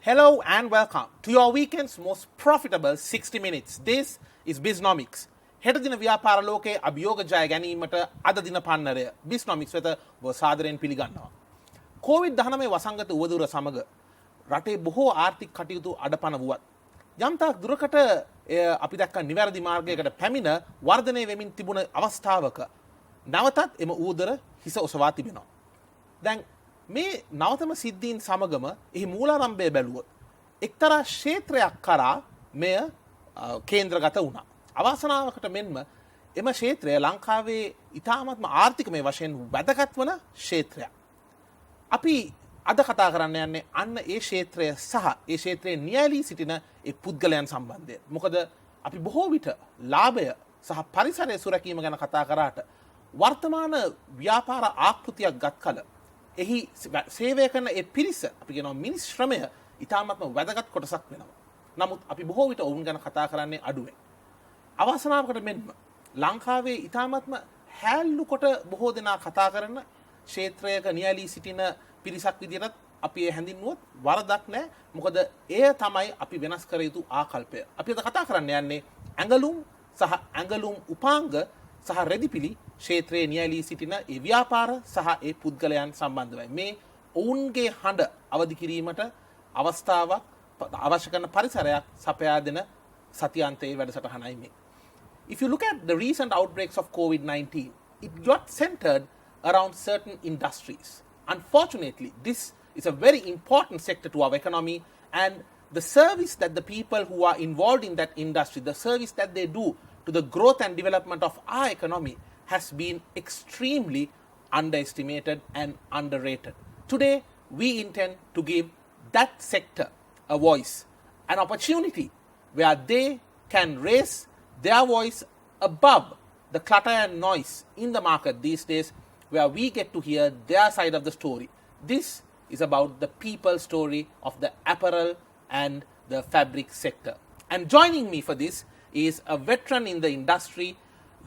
Hello and welcome to your weekend's most profitable 60 minutes. This is Bisnomics. හෙට දින ව්‍යාපාර ලෝකයේ අභියෝග ජය ගැනීමට අද දින පන්නරය Bisnomics වෙත ඔබ සාදරයෙන් පිළිගන්නවා. COVID-19 වසංගත උවදුර සමග රටේ බොහෝ ආර්ථික කටයුතු අඩපණ වුවත් යම්තාක් දුරකට අපි දැක්ක නිවැරදි මාර්ගයකට පැමිණ වර්ධනය වෙමින් තිබුණ අවස්ථාවක නැවතත් එම ඌදර හිස ඔසවා තිබෙනවා. දැන් මේ නවතම සිද්ධීන් සමගම එහි මූලාරම්භය බැලුවොත් එක්තරා ක්ෂේත්‍රයක් කරා මෙය කේන්ද්‍රගත වුණා. අවාසනාවකට මෙන්ම එම ක්ෂේත්‍රය ලංකාවේ ඉතාමත්ම ආර්ථිකමය වශයෙන් වැදගත් වන ක්ෂේත්‍රයක්. අපි අද කතා කරන්න යන්නේ අන්න ඒ ක්ෂේත්‍රය සහ ඒ ක්ෂේත්‍රයේ න්‍යායලී සිටින ඒ පුද්ගලයන් සම්බන්ධයෙන්. මොකද අපි බොහෝ විට ලාභය සහ පරිසරය සුරැකීම ගැන කතා කරාට වර්තමාන ව්‍යාපාර ආකෘතියක් ගත් කල එහි සේවය කරන ඒ පිරිස අපි කියනවා මිනිස් ශ්‍රමය ඉතාමත්ම වැදගත් කොටසක් වෙනවා. නමුත් අපි බොහෝ විට ඔවුන් ගැන කතා කරන්නේ අඩුවෙන්. අවසනාවකට මෙන්ම ලංකාවේ ඉතාමත්ම හැල්ලු කොට බොහෝ දෙනා කතා කරන ක්ෂේත්‍රයක න්‍යායලී සිටින පිරිසක් විදිහට අපි හැඳින්වුවොත් වරදක් නැහැ. මොකද එය තමයි අපි වෙනස් කර යුතු ආකල්පය. අපි අද කතා කරන්න යන්නේ ඇඟලුම් සහ ඇඟලුම් උපාංග සහ රෙදිපිලි ක්ෂේත්‍රයේ න්‍යායලී සිටින ඒ ව්‍යාපාර සහ ඒ පුද්ගලයන් සම්බන්ධවයි. මේ ඔවුන්ගේ හඬ අවදි කිරීමට අවස්ථාවක් අවශ්‍ය කරන පරිසරයක් සපයා දෙන සතියන්තයේ වැඩසටහනයි මේ. If you look at the recent outbreaks of COVID-19, it got centered around certain industries. Unfortunately, this is a very important sector to our economy, and the service that the people who are involved in that industry, the service that they do to the growth and development of our economy has been extremely underestimated and underrated. Today, we intend to give that sector a voice, an opportunity where they can raise their voice above the clutter and noise in the market these days, where we get to hear their side of the story. This is about the people's story of the apparel and the fabric sector. And joining me for this is a veteran in the industry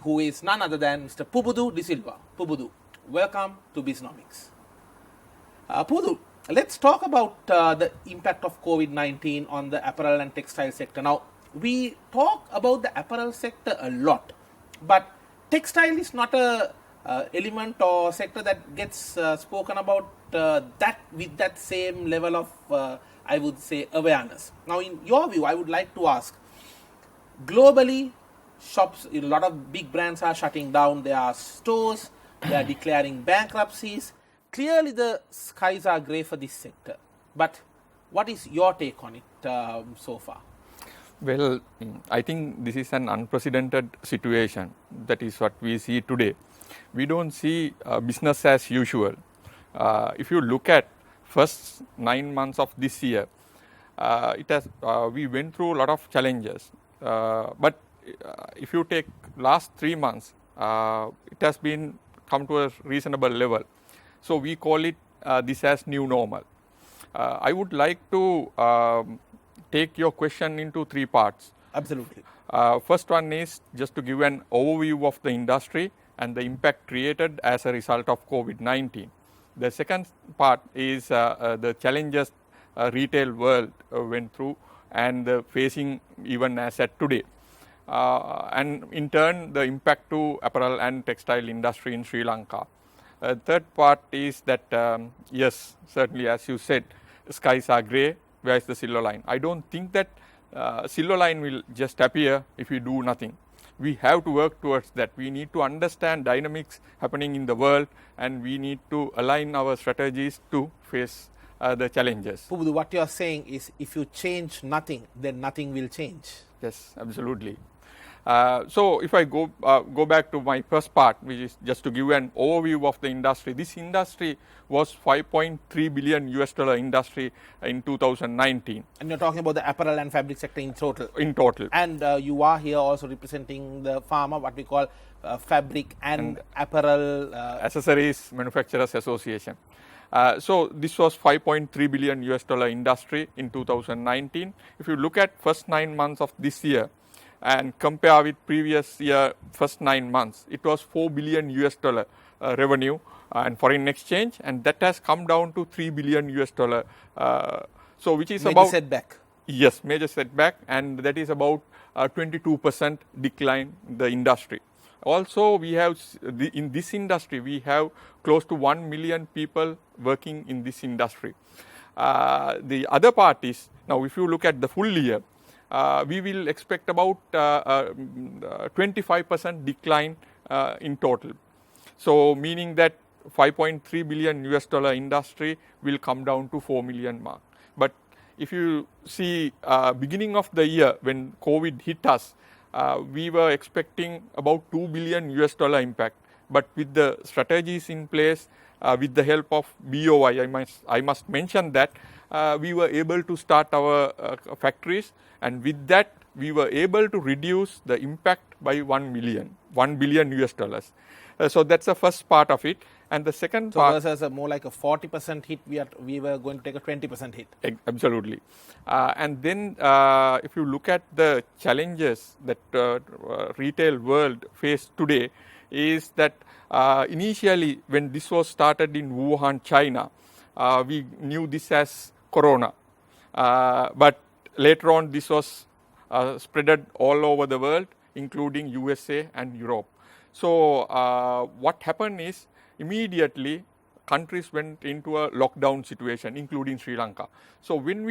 who is none other than Mr. Pubudu De Silva. Pubudu, welcome to Bisnomics. Pubudu, let's talk about the impact of COVID-19 on the apparel and textile sector. Now, we talk about the apparel sector a lot, but textile is not a element or sector that gets spoken about that with that same level of, I would say, awareness. Now, in your view, I would like to ask, globally, shops, a lot of big brands are shutting down their stores, they are declaring bankruptcies. Clearly, the skies are grey for this sector. But what is your take on it so far? Well, I think this is an unprecedented situation. That is what we see today. We don't see business as usual. If you look at first 9 months of this year, we went through a lot of challenges. But if you take last 3 months, it has been come to a reasonable level. So we call it this as new normal. I would like to take your question into 3 parts. Absolutely. First one is just to give an overview of the industry and the impact created as a result of COVID-19. The second part is the challenges retail world went through and facing even as at today. And in turn, the impact to apparel and textile industry in Sri Lanka. Third part is that, yes, certainly as you said, skies are grey, where is the silver line? I don't think that silver line will just appear if we do nothing. We have to work towards that. We need to understand dynamics happening in the world, and we need to align our strategies to face the challenges. Pubudu, what you are saying is if you change nothing, then nothing will change. Yes, absolutely. So if I go back to my first part, which is just to give an overview of the industry. This industry was $5.3 billion industry in 2019. And you're talking about the apparel and fabric sector in total. In total. And you are here also representing the FAMA, what we call Fabric and Apparel Accessories Manufacturers Association. So this was $5.3 billion industry in 2019. If you look at first 9 months of this year, and compare with previous year first 9 months, it was $4 billion revenue and foreign exchange, and that has come down to $3 billion So which is Major about setback. Yes, major setback, and that is about 22% decline in the industry. Also, we have in this industry we have close to 1 million people working in this industry. The other part is, now if you look at the full year, we will expect about 25% decline in total. So meaning that 5.3 billion US dollar industry will come down to 4 million mark. But if you see beginning of the year when COVID hit us, we were expecting about 2 billion US dollar impact. But with the strategies in place, with the help of BOI, I must mention that we were able to start our factories, and with that we were able to reduce the impact by 1 billion US dollars. So that's the first part of it. And the second part... So versus more like a 40% hit, we were going to take a 20% hit. Absolutely. And then if you look at the challenges that retail world face today, is that initially when this was started in Wuhan, China, we knew this as corona. But later on this was spreaded all over the world, including USA and Europe. So what happened is immediately countries went into a lockdown situation, including Sri Lanka. So when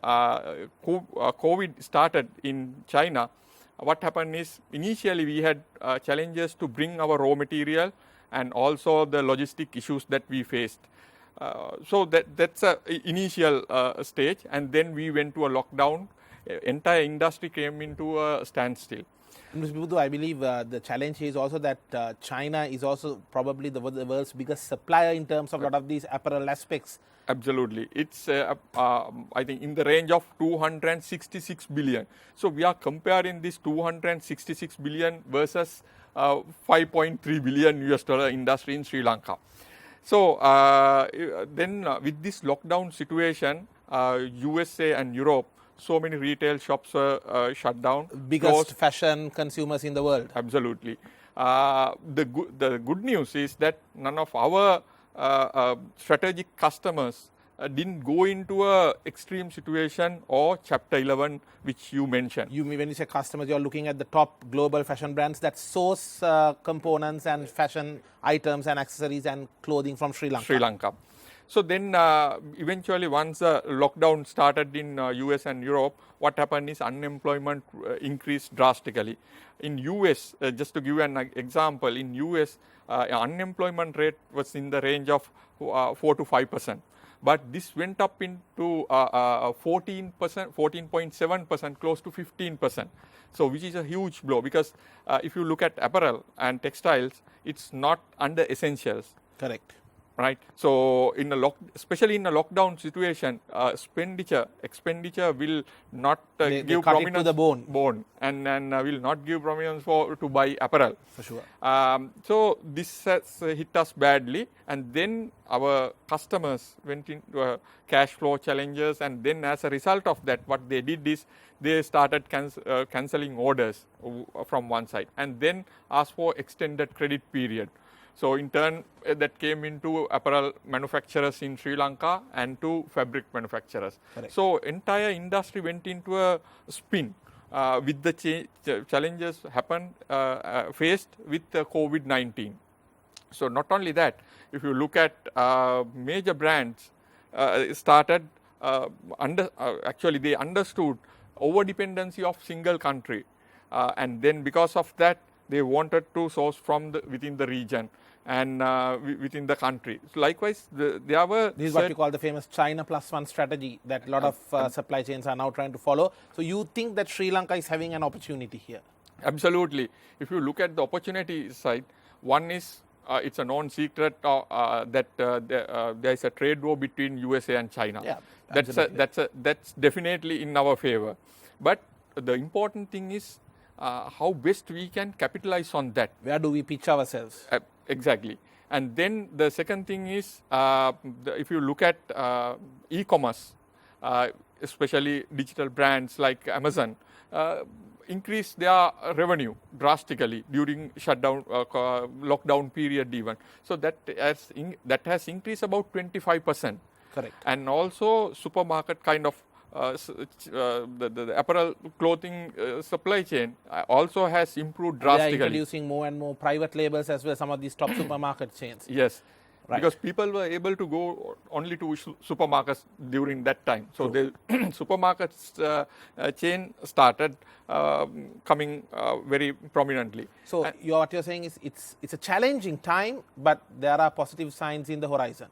COVID started in China, what happened is initially we had challenges to bring our raw material and also the logistic issues that we faced. So that's a initial stage, and then we went to a lockdown. Entire industry came into a standstill. Mr. Budu, I believe the challenge is also that China is also probably the world's biggest supplier in terms of a lot of these apparel aspects. Absolutely. It's, I think, in the range of 266 billion. So we are comparing this 266 billion versus 5.3 billion US dollar industry in Sri Lanka. So then with this lockdown situation, USA and Europe, so many retail shops were shut down. Biggest fashion consumers in the world. Absolutely. The good news is that none of our strategic customers didn't go into a extreme situation or Chapter 11, which you mentioned. When you say customers, you're looking at the top global fashion brands that source components and fashion items and accessories and clothing from Sri Lanka. So then eventually once the lockdown started in US and Europe, what happened is unemployment increased drastically. In US, just to give an example, in US, unemployment rate was in the range of 4 to 5%. But this went up into 14%, 14.7%, close to 15%. So which is a huge blow, because if you look at apparel and textiles, it's not under essentials. Correct. Right. So especially in a lockdown situation, expenditure will not give prominence to the bone and will not give prominence to buy apparel. For sure. So this has hit us badly, and then our customers went into cash flow challenges, and then as a result of that, what they did is they started cancelling orders from one side, and then asked for extended credit period. So in turn, that came into apparel manufacturers in Sri Lanka and to fabric manufacturers. Correct. So entire industry went into a spin with the challenges faced with COVID-19. So not only that, if you look at major brands started actually they understood over dependency of single country, and then because of that they wanted to source from within the region and within the country. So likewise, this is what we call the famous China plus one strategy that a lot of supply chains are now trying to follow. So you think that Sri Lanka is having an opportunity here? Absolutely. If you look at the opportunity side, one is it's a non-secret that there is a trade war between USA and China. Yeah, that's definitely in our favor. But the important thing is how best we can capitalize on that. Where do we pitch ourselves? Exactly. And then the second thing is, if you look at e-commerce, especially digital brands like Amazon, increase their revenue drastically during shutdown, lockdown period even. So that has increased about 25%. Correct. And also supermarket kind of the apparel clothing supply chain also has improved They are drastically. introducing more and more private labels as well, some of these top supermarket chains. Yes, Right. because people were able to go only to supermarkets during that time. So the supermarkets chain started coming very prominently. So what you're saying is it's a challenging time, but there are positive signs in the horizon.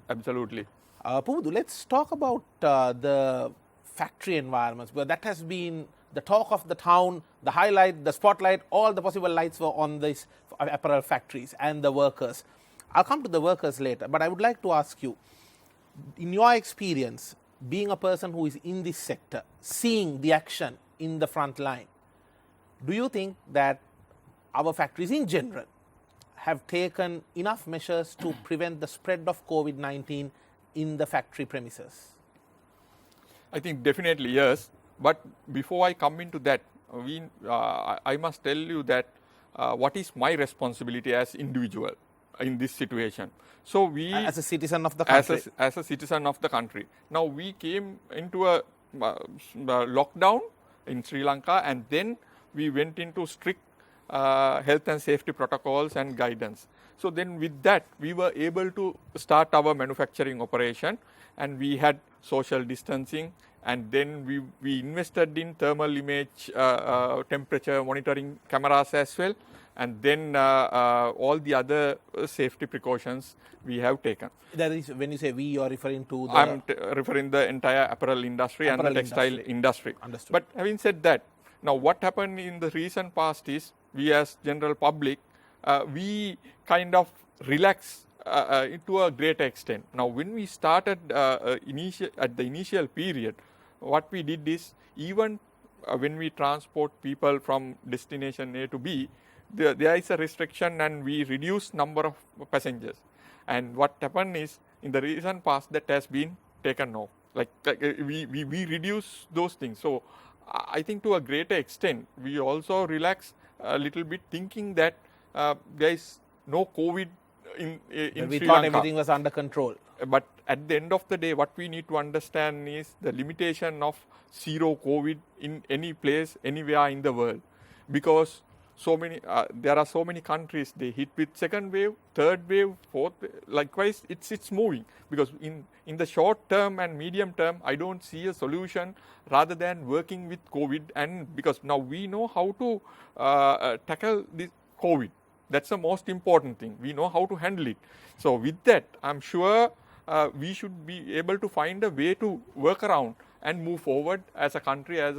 Absolutely. Pudu, let's talk about the factory environments, because that has been the talk of the town, the highlight, the spotlight, all the possible lights were on these apparel factories and the workers. I'll come to the workers later, but I would like to ask you, in your experience, being a person who is in this sector, seeing the action in the front line, do you think that our factories in general have taken enough measures to prevent the spread of COVID-19 in the factory premises? I think definitely yes. But before I come into that, I must tell you that what is my responsibility as individual in this situation. So we, as a citizen of the country, as a citizen of the country. Now we came into a lockdown in Sri Lanka, and then we went into strict health and safety protocols and guidance. So then with that, we were able to start our manufacturing operation, and we had social distancing, and then we invested in thermal image, temperature monitoring cameras as well, and then all the other safety precautions we have taken. That is, when you say we, you are referring to the... I'm referring the entire apparel industry and the textile industry. Understood. But having said that, now what happened in the recent past is, we as general public, we kind of relax to a greater extent. Now when we started at the initial period, what we did is, even when we transport people from destination A to B, there is a restriction and we reduce number of passengers. And what happened is, in the recent past, that has been taken off. Like we reduce those things. So I think to a greater extent, we also relax a little bit, thinking that there is no COVID in we Sri thought Lanka. everything was under control. But at the end of the day, what we need to understand is the limitation of zero COVID in any place, anywhere in the world. Because there are so many countries, they hit with second wave, third wave, fourth wave. Likewise, it's moving. Because in the short term and medium term, I don't see a solution rather than working with COVID. And because now we know how to tackle this COVID. That's the most important thing. We know how to handle it. So with that, I'm sure we should be able to find a way to work around and move forward as a country, as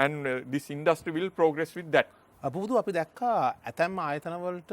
and this industry will progress with that. පුබුදු අපි දැක්කා ඇතැම් ආයතනවලට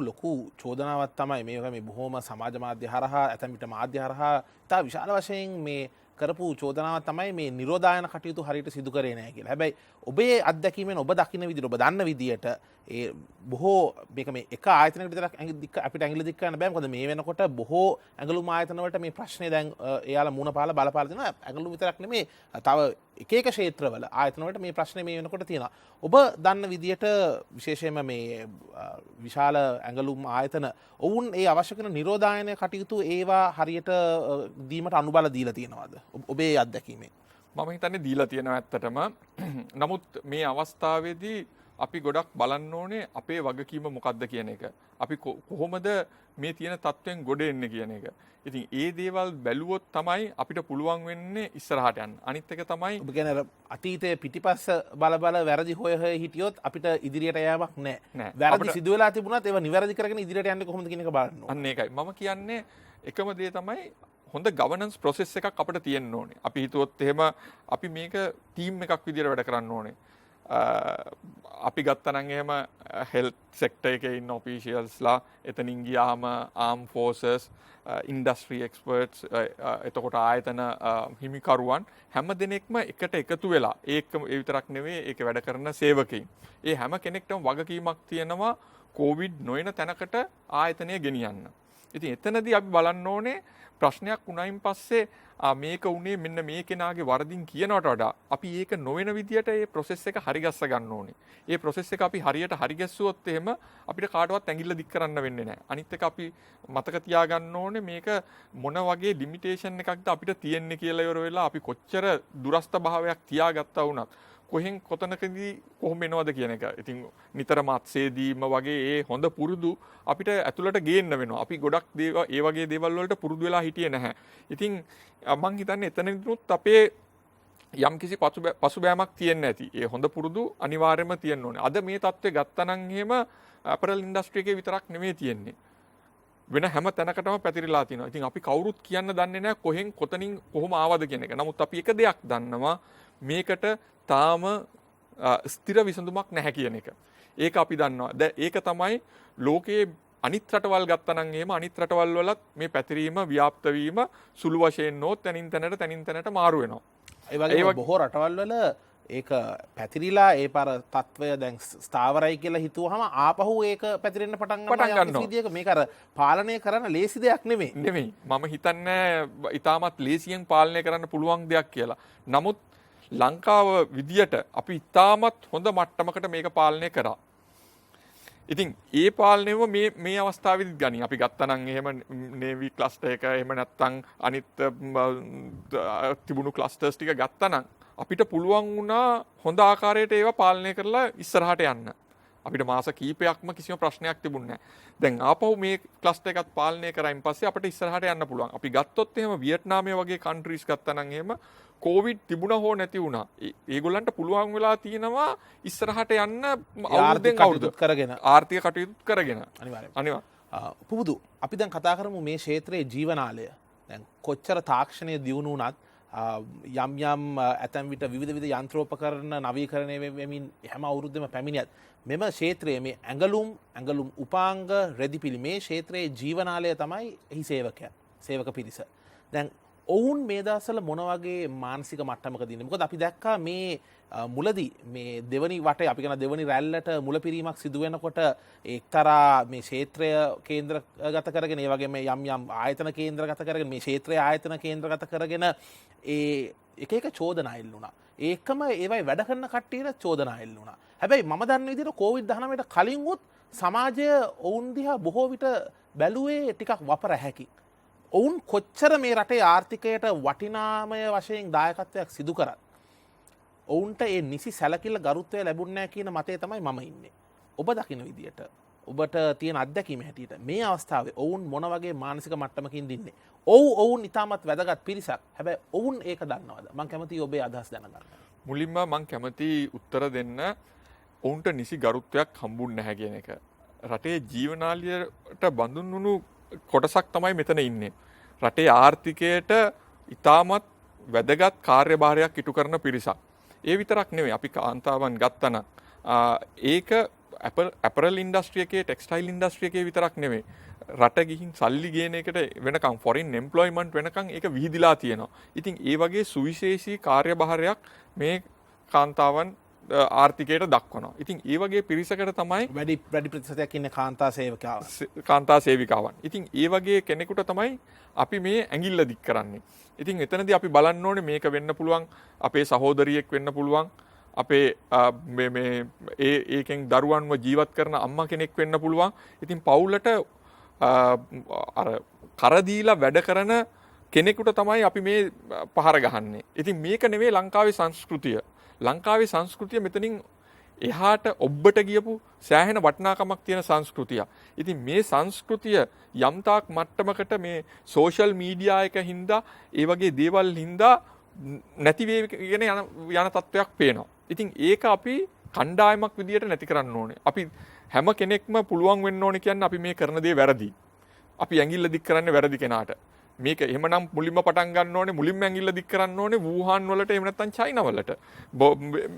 ලොකු චෝදනාවක් තමයි මේ බොහොම සමාජ මාධ්‍ය හරහා ඇතැම් විට මාධ්‍ය හරහා තා විශාල වශයෙන් මේ කරපු චෝදනාවක් තමයි මේ නිරෝධායන කටයුතු හරියට සිදු කරේ නැහැ කියලා. හැබැයි ඔබේ අත්දැකීමෙන් ඔබ දකින්න විදිහට ඔබ දන්න විදිහට ඒ බොහෝ මේක මේ එක ආයතනයකට විතරක් අපිට ඇඟිලි දික් කරන්න බෑ. මොකද මේ වෙනකොට බොහෝ ඇඟලුම් ආයතනවලට මේ ප්‍රශ්නේ දැන් එයාලා මූණ පාලා බලපාලා දෙනවා. ඇඟලුම් විතරක් නෙමෙයි තව එක එක ක්ෂේත්‍රවල ආයතනවලට මේ ප්‍රශ්නේ මේ වෙනකොට තියෙනවා. ඔබ දන්න විදිහට විශේෂයෙන්ම මේ විශාල ඇඟලුම් ආයතන ඔවුන් ඒ අවශ්‍ය කරන නිරෝධායන කටයුතු ඒවා හරියට දීමට අනුබල දීලා තියෙනවද? ඔබේ අත්දැකීමෙන්. මම හිතන්නේ දීලා තියෙනවා ඇත්තටම. නමුත් මේ අවස්ථාවේදී අපි ගොඩක් බලන්න ඕනේ අපේ වගකීම මොකක්ද කියන එක. අපි කොහොමද මේ තියෙන තත්ත්වෙන් ගොඩ එන්නේ කියන එක. ඉතින් ඒ දේවල් බැලුවොත් තමයි අපිට පුළුවන් වෙන්නේ ඉස්සරහට යන්න. අනිත් එක තමයි ඔබ කියන්නේ අතීතයේ පිටිපස්ස බල වැරදි හොය හිටියොත් අපිට ඉදිරියට යෑමක් නැහැ. වැරදි සිදු වෙලා තිබුණත් ඒවා නිවැරදි කරගෙන ඉදිරියට යන්නේ කොහොමද කියන එක බලන්න ඕනේ. අන්න ඒකයි. මම කියන්නේ එකම දේ තමයි හොඳ ගවර්නන්ස් ප්‍රොසෙස් එකක් අපිට තියෙන්න ඕනේ. අපි හිතුවොත් එහෙම අපි මේක ටීම් එකක් විදියට වැඩ කරන්න ඕනේ. අපි ගත්තනම් එහෙම හෙල්ත් සෙක්ටර් එකේ ඉන්න ඔෆිෂියල්ස්ලා එතනින් ගියාම ආම් ෆෝසස් ඉන්ඩස්ට්‍රි එක්ස්පර්ට්ස් එතකොට ආයතන හිමිකරුවන් හැම දෙනෙක්ම එකට එකතු වෙලා ඒ විතරක් නෙවෙයි ඒක වැඩ කරන සේවකයින්. ඒ හැම කෙනෙක්ටම වගකීමක් තියෙනවා කොවිඩ් නොයන තැනකට ආයතනය ගෙනියන්න. ඉතින් එතනදී අපි බලන්න ඕනේ ප්‍රශ්නයක් වුණයින් පස්සේ මේක උනේ මෙන්න මේ කෙනාගේ වරදින් කියනවට වඩා අපි ඒක නොවන විදියට ඒ ප්‍රොසෙස් එක හරි ගස්ස ගන්න ඕනේ. ඒ ප්‍රොසෙස් එක අපි හරියට හරි ගැස්සුවොත් එහෙම අපිට කාටවත් ඇඟිල්ල දික් කරන්න වෙන්නේ නැහැ. අනිත් එක අපි මතක තියාගන්න ඕනේ මේක මොන වගේ ලිමිටේෂන් එකක්ද අපිට තියෙන්නේ කියලා ඉවර වෙලා අපි කොච්චර දුරස්ත භාවයක් තියාගත්තා වුණත් කොහෙන් කොතනකදී කොහොම වෙනවද කියන එක. ඉතින් නිතර මත්සේදීම වගේ ඒ හොඳ පුරුදු අපිට ඇතුළට ගේන්න වෙනවා. අපි ගොඩක් ඒ වගේ දේවල් වලට පුරුදු වෙලා හිටියේ නැහැ. ඉතින් මං හිතන්නේ එතනදිනුත් අපේ යම්කිසි පසුබෑමක් තියෙන්න ඇති. ඒ හොඳ පුරුදු අනිවාර්යයෙන්ම තියෙන්න ඕනේ. අද මේ තත්ත්වය ගත්තනම් එහෙම අපරල් ඉන්ඩස්ට්‍රි එකේ විතරක් නෙමෙයි තියෙන්නේ. වෙන හැම තැනකටම පැතිරිලා තියෙනවා. ඉතින් අපි කවුරුත් කියන්න දන්නේ නැහැ කොහෙන් කොතනින් කොහොම ආවද කියන එක. නමුත් අපි එක දෙයක් දන්නවා මේකට තාම ස්ථිර විසඳුමක් නැහැ කියන එක. ඒක අපි දන්නවා. දැන් ඒක තමයි ලෝකයේ අනිත් රටවල් ගත්තනම් එහෙම අනිත් රටවල් වලත් මේ පැතිරීම ව්‍යාප්ත වීම සුළු වශයෙන් නොත් තනින් තැනට මාරු වෙනවා. ඒ වගේ බොහෝ රටවල් වල ඒක පැතිරිලා ඒ පාර තත්වය දැන් ස්ථාවරයි කියලා හිතුවහම ආපහු ඒක පැතිරෙන්න පටන් ගන්නවා. මේක අර පාලනය කරන්න ලේසි දෙයක් නෙමෙයි. මම හිතන්නේ ඉතාමත් ලේසියෙන් පාලනය කරන්න පුළුවන් දෙයක් කියලා. නමුත් ලංකාව විදියට අපි ඉතාමත් හොඳ මට්ටමකට මේක පාලනය කරා. ඉතින් ඒ පාලනයම මේ අවස්ථාවේදීත් ගනි. අපි ගත්තනම් එහෙම නේවි ක්ලස්ටර් එක එහෙම නැත්නම් අනිත් තිබුණු ක්ලස්ටර්ස් ටික ගත්තනම් අපිට පුළුවන් වුණා හොඳ ආකාරයට ඒවා පාලනය කරලා ඉස්සරහට යන්න. අපිට මාස කීපයක්ම කිසිම ප්‍රශ්නයක් තිබුණේ නැහැ. දැන් ආපහු මේ ක්ලස්ටර් එකත් පාලනය කරායින් පස්සේ අපිට ඉස්සරහට යන්න පුළුවන්. අපි ගත්තොත් එහෙම වියට්නාමයේ වගේ කන්ට්‍රීස් ගත්තනම් එහෙම කොවිඩ් තිබුණා හෝ නැති වුණා. ඒගොල්ලන්ට පුළුවන් වෙලා තියෙනවා ඉස්සරහට යන්න අවුරුද්දෙන් අවුරුද්ද කරගෙන ආර්ථික කටයුතු කරගෙන. අනිවාර්යයෙන්. පුබුදු අපි දැන් කතා කරමු මේ ක්ෂේත්‍රයේ ජීවනාලය. දැන් කොච්චර තාක්ෂණය දියුණු වුණත් යම් ඇතැම් විට විවිධ යන්ත්‍රෝපකරණ නවීකරණය වෙමින් හැම අවුරුද්දෙම පැමිණියත් මෙම ක්ෂේත්‍රයේ මේ ඇඟලුම් උපාංග රෙදිපිලි මේ ක්ෂේත්‍රයේ ජීවනාලය තමයි එහි සේවක පිරිස. දැන් ඔවුන් මේ දවස්වල මොන වගේ මානසික මට්ටමකද ඉන්නේ? මොකද අපි දැක්කා මේ මුලදී මේ දෙවනි වටේ අපි කියන දෙවනි රැල්ලට මුලපිරීමක් සිදු වෙනකොට එක්තරා මේ ක්ෂේත්‍රය කේන්ද්‍රගත කරගෙන ඒ වගේම යම් ආයතන කේන්ද්‍රගත කරගෙන මේ ක්ෂේත්‍රයේ ආයතන කේන්ද්‍රගත කරගෙන ඒ එක චෝදනා එල්ලුණා. ඒකම ඒවයි වැඩ කරන කට්ටියට චෝදනා එල්ලුණා. හැබැයි මම දන්න විදිහට COVID-19ට කලින් උත් සමාජය ඔවුන් දිහා බොහෝ විට බැලුවේ ටිකක් වපර හැකි. ඔවුන් කොච්චර මේ රටේ ආර්ථිකයට වටිනාමය වශයෙන් දායකත්වයක් සිදු කරත් ඔවුන්ට ඒ නිසි සැලකිල්ල ගරුත්වය ලැබුණේ නැහැ කියන මතය තමයි මම ඉන්නේ. ඔබ දකින විදියට ඔබට තියෙන අත්දැකීම හැටියට මේ අවස්ථාවේ ඔවුන් මොන වගේ මානසික මට්ටමකින් ඉන්නේ? ඔවුන් ඉතාමත් වැදගත් පිරිසක්. හැබැයි ඔවුන් ඒක දන්නවද? මම කැමතියි ඔබේ අදහස් දැනගන්න. මුලින්ම මම කැමති උත්තර දෙන්න ඔවුන්ට නිසි ගරුත්වයක් හම්බුන්නේ නැහැ කියන එක. රටේ ජීවනාලියට බඳුන් වුණු කොටසක් තමයි මෙතන ඉන්නේ. රටේ ආර්ථිකයට ඉතාමත් වැදගත් කාර්යභාරයක් ඉටු කරන පිරිසක්. ඒ විතරක් නෙවෙයි අපි කාන්තාවන් ගත්තනම් ඒක ඇපරල් ඉන්ඩස්ට්‍රි එකේ ටෙක්ස්ටයිල් ඉන්ඩස්ට්‍රි එකේ විතරක් නෙවෙයි. රට ගිහින් සල්ලි ගේන එකට වෙනකම් ෆොරින් එම්ප්ලොයිමන්ට් වෙනකම් ඒක විහිදිලා තියෙනවා. ඉතින් ඒ වගේ සුවිශේෂී කාර්යභාරයක් මේ කාන්තාවන් ආර්ථිකයට දක්වනවා. ඉතින් ඒ වගේ පිරිසකට තමයි වැඩි ප්‍රතිශතයක් ඉන්නේ කාන්තා සේවිකාවන්. ඉතින් ඒ වගේ කෙනෙකුට තමයි අපි මේ ඇඟිල්ල දික් කරන්නේ. ඉතින් එතනදී අපි බලන්න ඕනේ මේක වෙන්න පුළුවන් අපේ සහෝදරියෙක් වෙන්න පුළුවන් අපේ ඒකෙන් දරුවන්ව ජීවත් කරන අම්මා කෙනෙක් වෙන්න පුළුවන්. ඉතින් පවුලට අර කරදීලා වැඩ කරන කෙනෙකුට තමයි අපි මේ පහර ගහන්නේ. ඉතින් මේක නෙවෙයි ලංකාවේ සංස්කෘතිය. ලංකාවේ සංස්කෘතිය මෙතනින් එහාට ඔබ්බට ගියපු සෑහෙන වටිනාකමක් තියෙන සංස්කෘතියක්. ඉතින් මේ සංස්කෘතිය යම්තාක් මට්ටමකට මේ සෝෂල් මීඩියා එක හින්දා ඒ වගේ දේවල් හින්දා නැති වෙගෙන යන තත්ත්වයක් පේනවා. ඉතින් ඒක අපි කණ්ඩායමක් විදියට නැති කරන්න ඕනේ. අපි හැම කෙනෙක්ම පුළුවන් වෙන්න ඕනේ කියන්නේ අපි මේ කරන දේ වැරදි. අපි ඇඟිල්ල දික් කරන්නේ වැරදි කෙනාට. මේක එහෙමනම් මුලින්ම පටන් ගන්න ඕනේ මුලින්ම ඇඟිල්ල දික් කරන්න ඕනේ වූහාන් වලට එහෙම නැත්නම් චයිනා වලට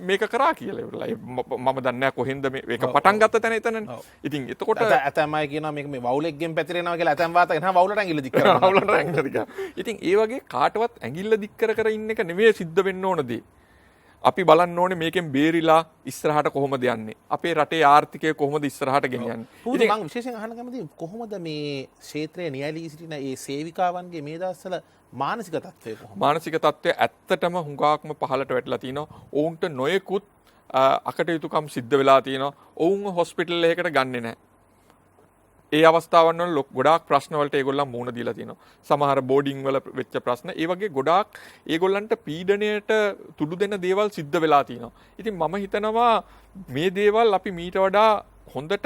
මේක කරා කියලා ඉවරලා මම දන්නේ නැහැ කොහෙන්ද මේක පටන් ගත්ත තැන එතනනේ. ඉතින් එතකොට ඇතැම්මයි කියනවා මේක මේ වවුලෙක්ගෙන් පැතිරෙනවා කියලා ඇතැම් වාත එනවා වවුලට ඇඟිල්ල දික් කරනවා වවුලට ඇඟිල්ල දික් කරනවා. ඉතින් ඒ වගේ කාටවත් ඇඟිල්ල දික් කර ඉන්න එක නෙමෙයි සිද්ධ වෙන්න ඕන දේ. අපි බලන්න ඕනේ මේකෙන් බේරිලා ඉස්සරහට කොහොමද යන්නේ. අපේ රටේ ආර්ථිකය කොහොමද ඉස්සරහට ගෙනියන්නේ. ඉතින් මම විශේෂයෙන් අහන්න කැමතියි කොහොමද මේ ක්ෂේත්‍රයේ නියැලී සිටින ඒ සේවිකාවන්ගේ මේ දවස්වල මානසික තත්ත්වය කොහොමද? මානසික තත්ත්වය ඇත්තටම හුඟක්ම පහළට වැටලා තිනවා. ඔවුන්ට නොයෙකුත් අකටයුතුකම් සිද්ධ වෙලා තියෙනවා. ඔවුන් හොස්පිටල් එකකට ගන්නෙ නැහැ. ඒ අවස්ථාවන් වල ගොඩාක් ප්‍රශ්න වලට ඒගොල්ලන් මුහුණ දීලා තියෙනවා. සමහර බෝඩින් වල වෙච්ච ප්‍රශ්න, ඒ වගේ ගොඩාක් ඒගොල්ලන්ට පීඩණයට තුඩු දෙන දේවල් සිද්ධ වෙලා තියෙනවා. ඉතින් මම හිතනවා මේ දේවල් අපි මීට වඩා හොඳට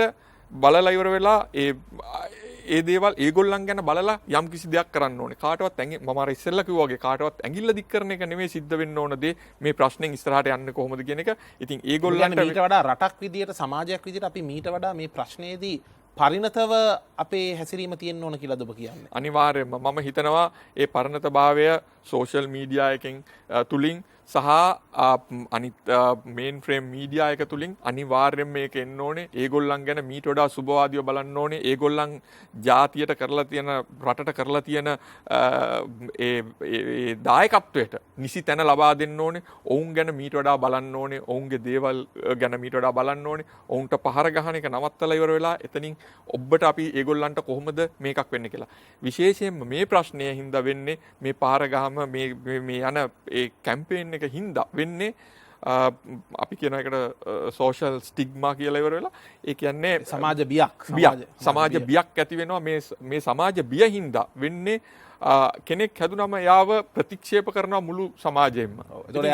බලලා ඉවර වෙලා ඒ දේවල් ඒගොල්ලන් ගැන බලලා යම් කිසි දෙයක් කරන්න ඕනේ. කාටවත් මම අර ඉස්සෙල්ලා කිව්වා වගේ කාටවත් ඇඟිල්ල දික් කරන එක නෙමෙයි සිද්ධ වෙන්න ඕන දේ. මේ ප්‍රශ්نين ඉස්සරහට යන්නේ කොහොමද කියන එක. ඉතින් ඒගොල්ලන්ට මීට වඩා රටක් විදියට සමාජයක් විදියට අපි මීට වඩා මේ ප්‍රශ්නේදී පරිණතව අපේ හැසිරීම තියෙන්න ඕන කියලාද ඔබ කියන්නේ? අනිවාර්යයෙන්ම මම හිතනවා ඒ පරිණතභාවය සෝෂල් මීඩියා එකෙන් තුලින් සහ අනිත් මේන් ෆ්‍රේම් මීඩියා එක තුලින් අනිවාර්යයෙන්ම මේක එන්න ඕනේ. ඒගොල්ලන් ගැන මීට වඩා සුබවාදීව බලන්න ඕනේ. ඒගොල්ලන් ජාතියට කරලා තියෙන රටට කරලා තියෙන ඒ දායකත්වයට නිසි තැන ලබා දෙන්න ඕනේ. ඔවුන් ගැන මීට වඩා බලන්න ඕනේ. ඔවුන්ගේ දේවල් ගැන මීට වඩා බලන්න ඕනේ. ඔවුන්ට පහර ගහන එක නවත්තලා ඉවර වෙලා එතනින් ඔබට අපි ඒගොල්ලන්ට කොහොමද මේකක් වෙන්නේ කියලා. විශේෂයෙන්ම මේ ප්‍රශ්නය හින්දා වෙන්නේ මේ පහර ගහම මේ යන ඒ කැම්පේන් එක හින්දා වෙන්නේ අපි කියන එකට සෝෂල් ස්ටිග්මා කියලා ඉවර වෙලා ඒ කියන්නේ සමාජ බියක් සමාජ බියක් ඇති වෙනවා මේ සමාජ බිය හින්දා වෙන්නේ කෙනෙක් හැදුනම යාව ප්‍රතික්ෂේප කරනවා මුළු සමාජයෙන්ම.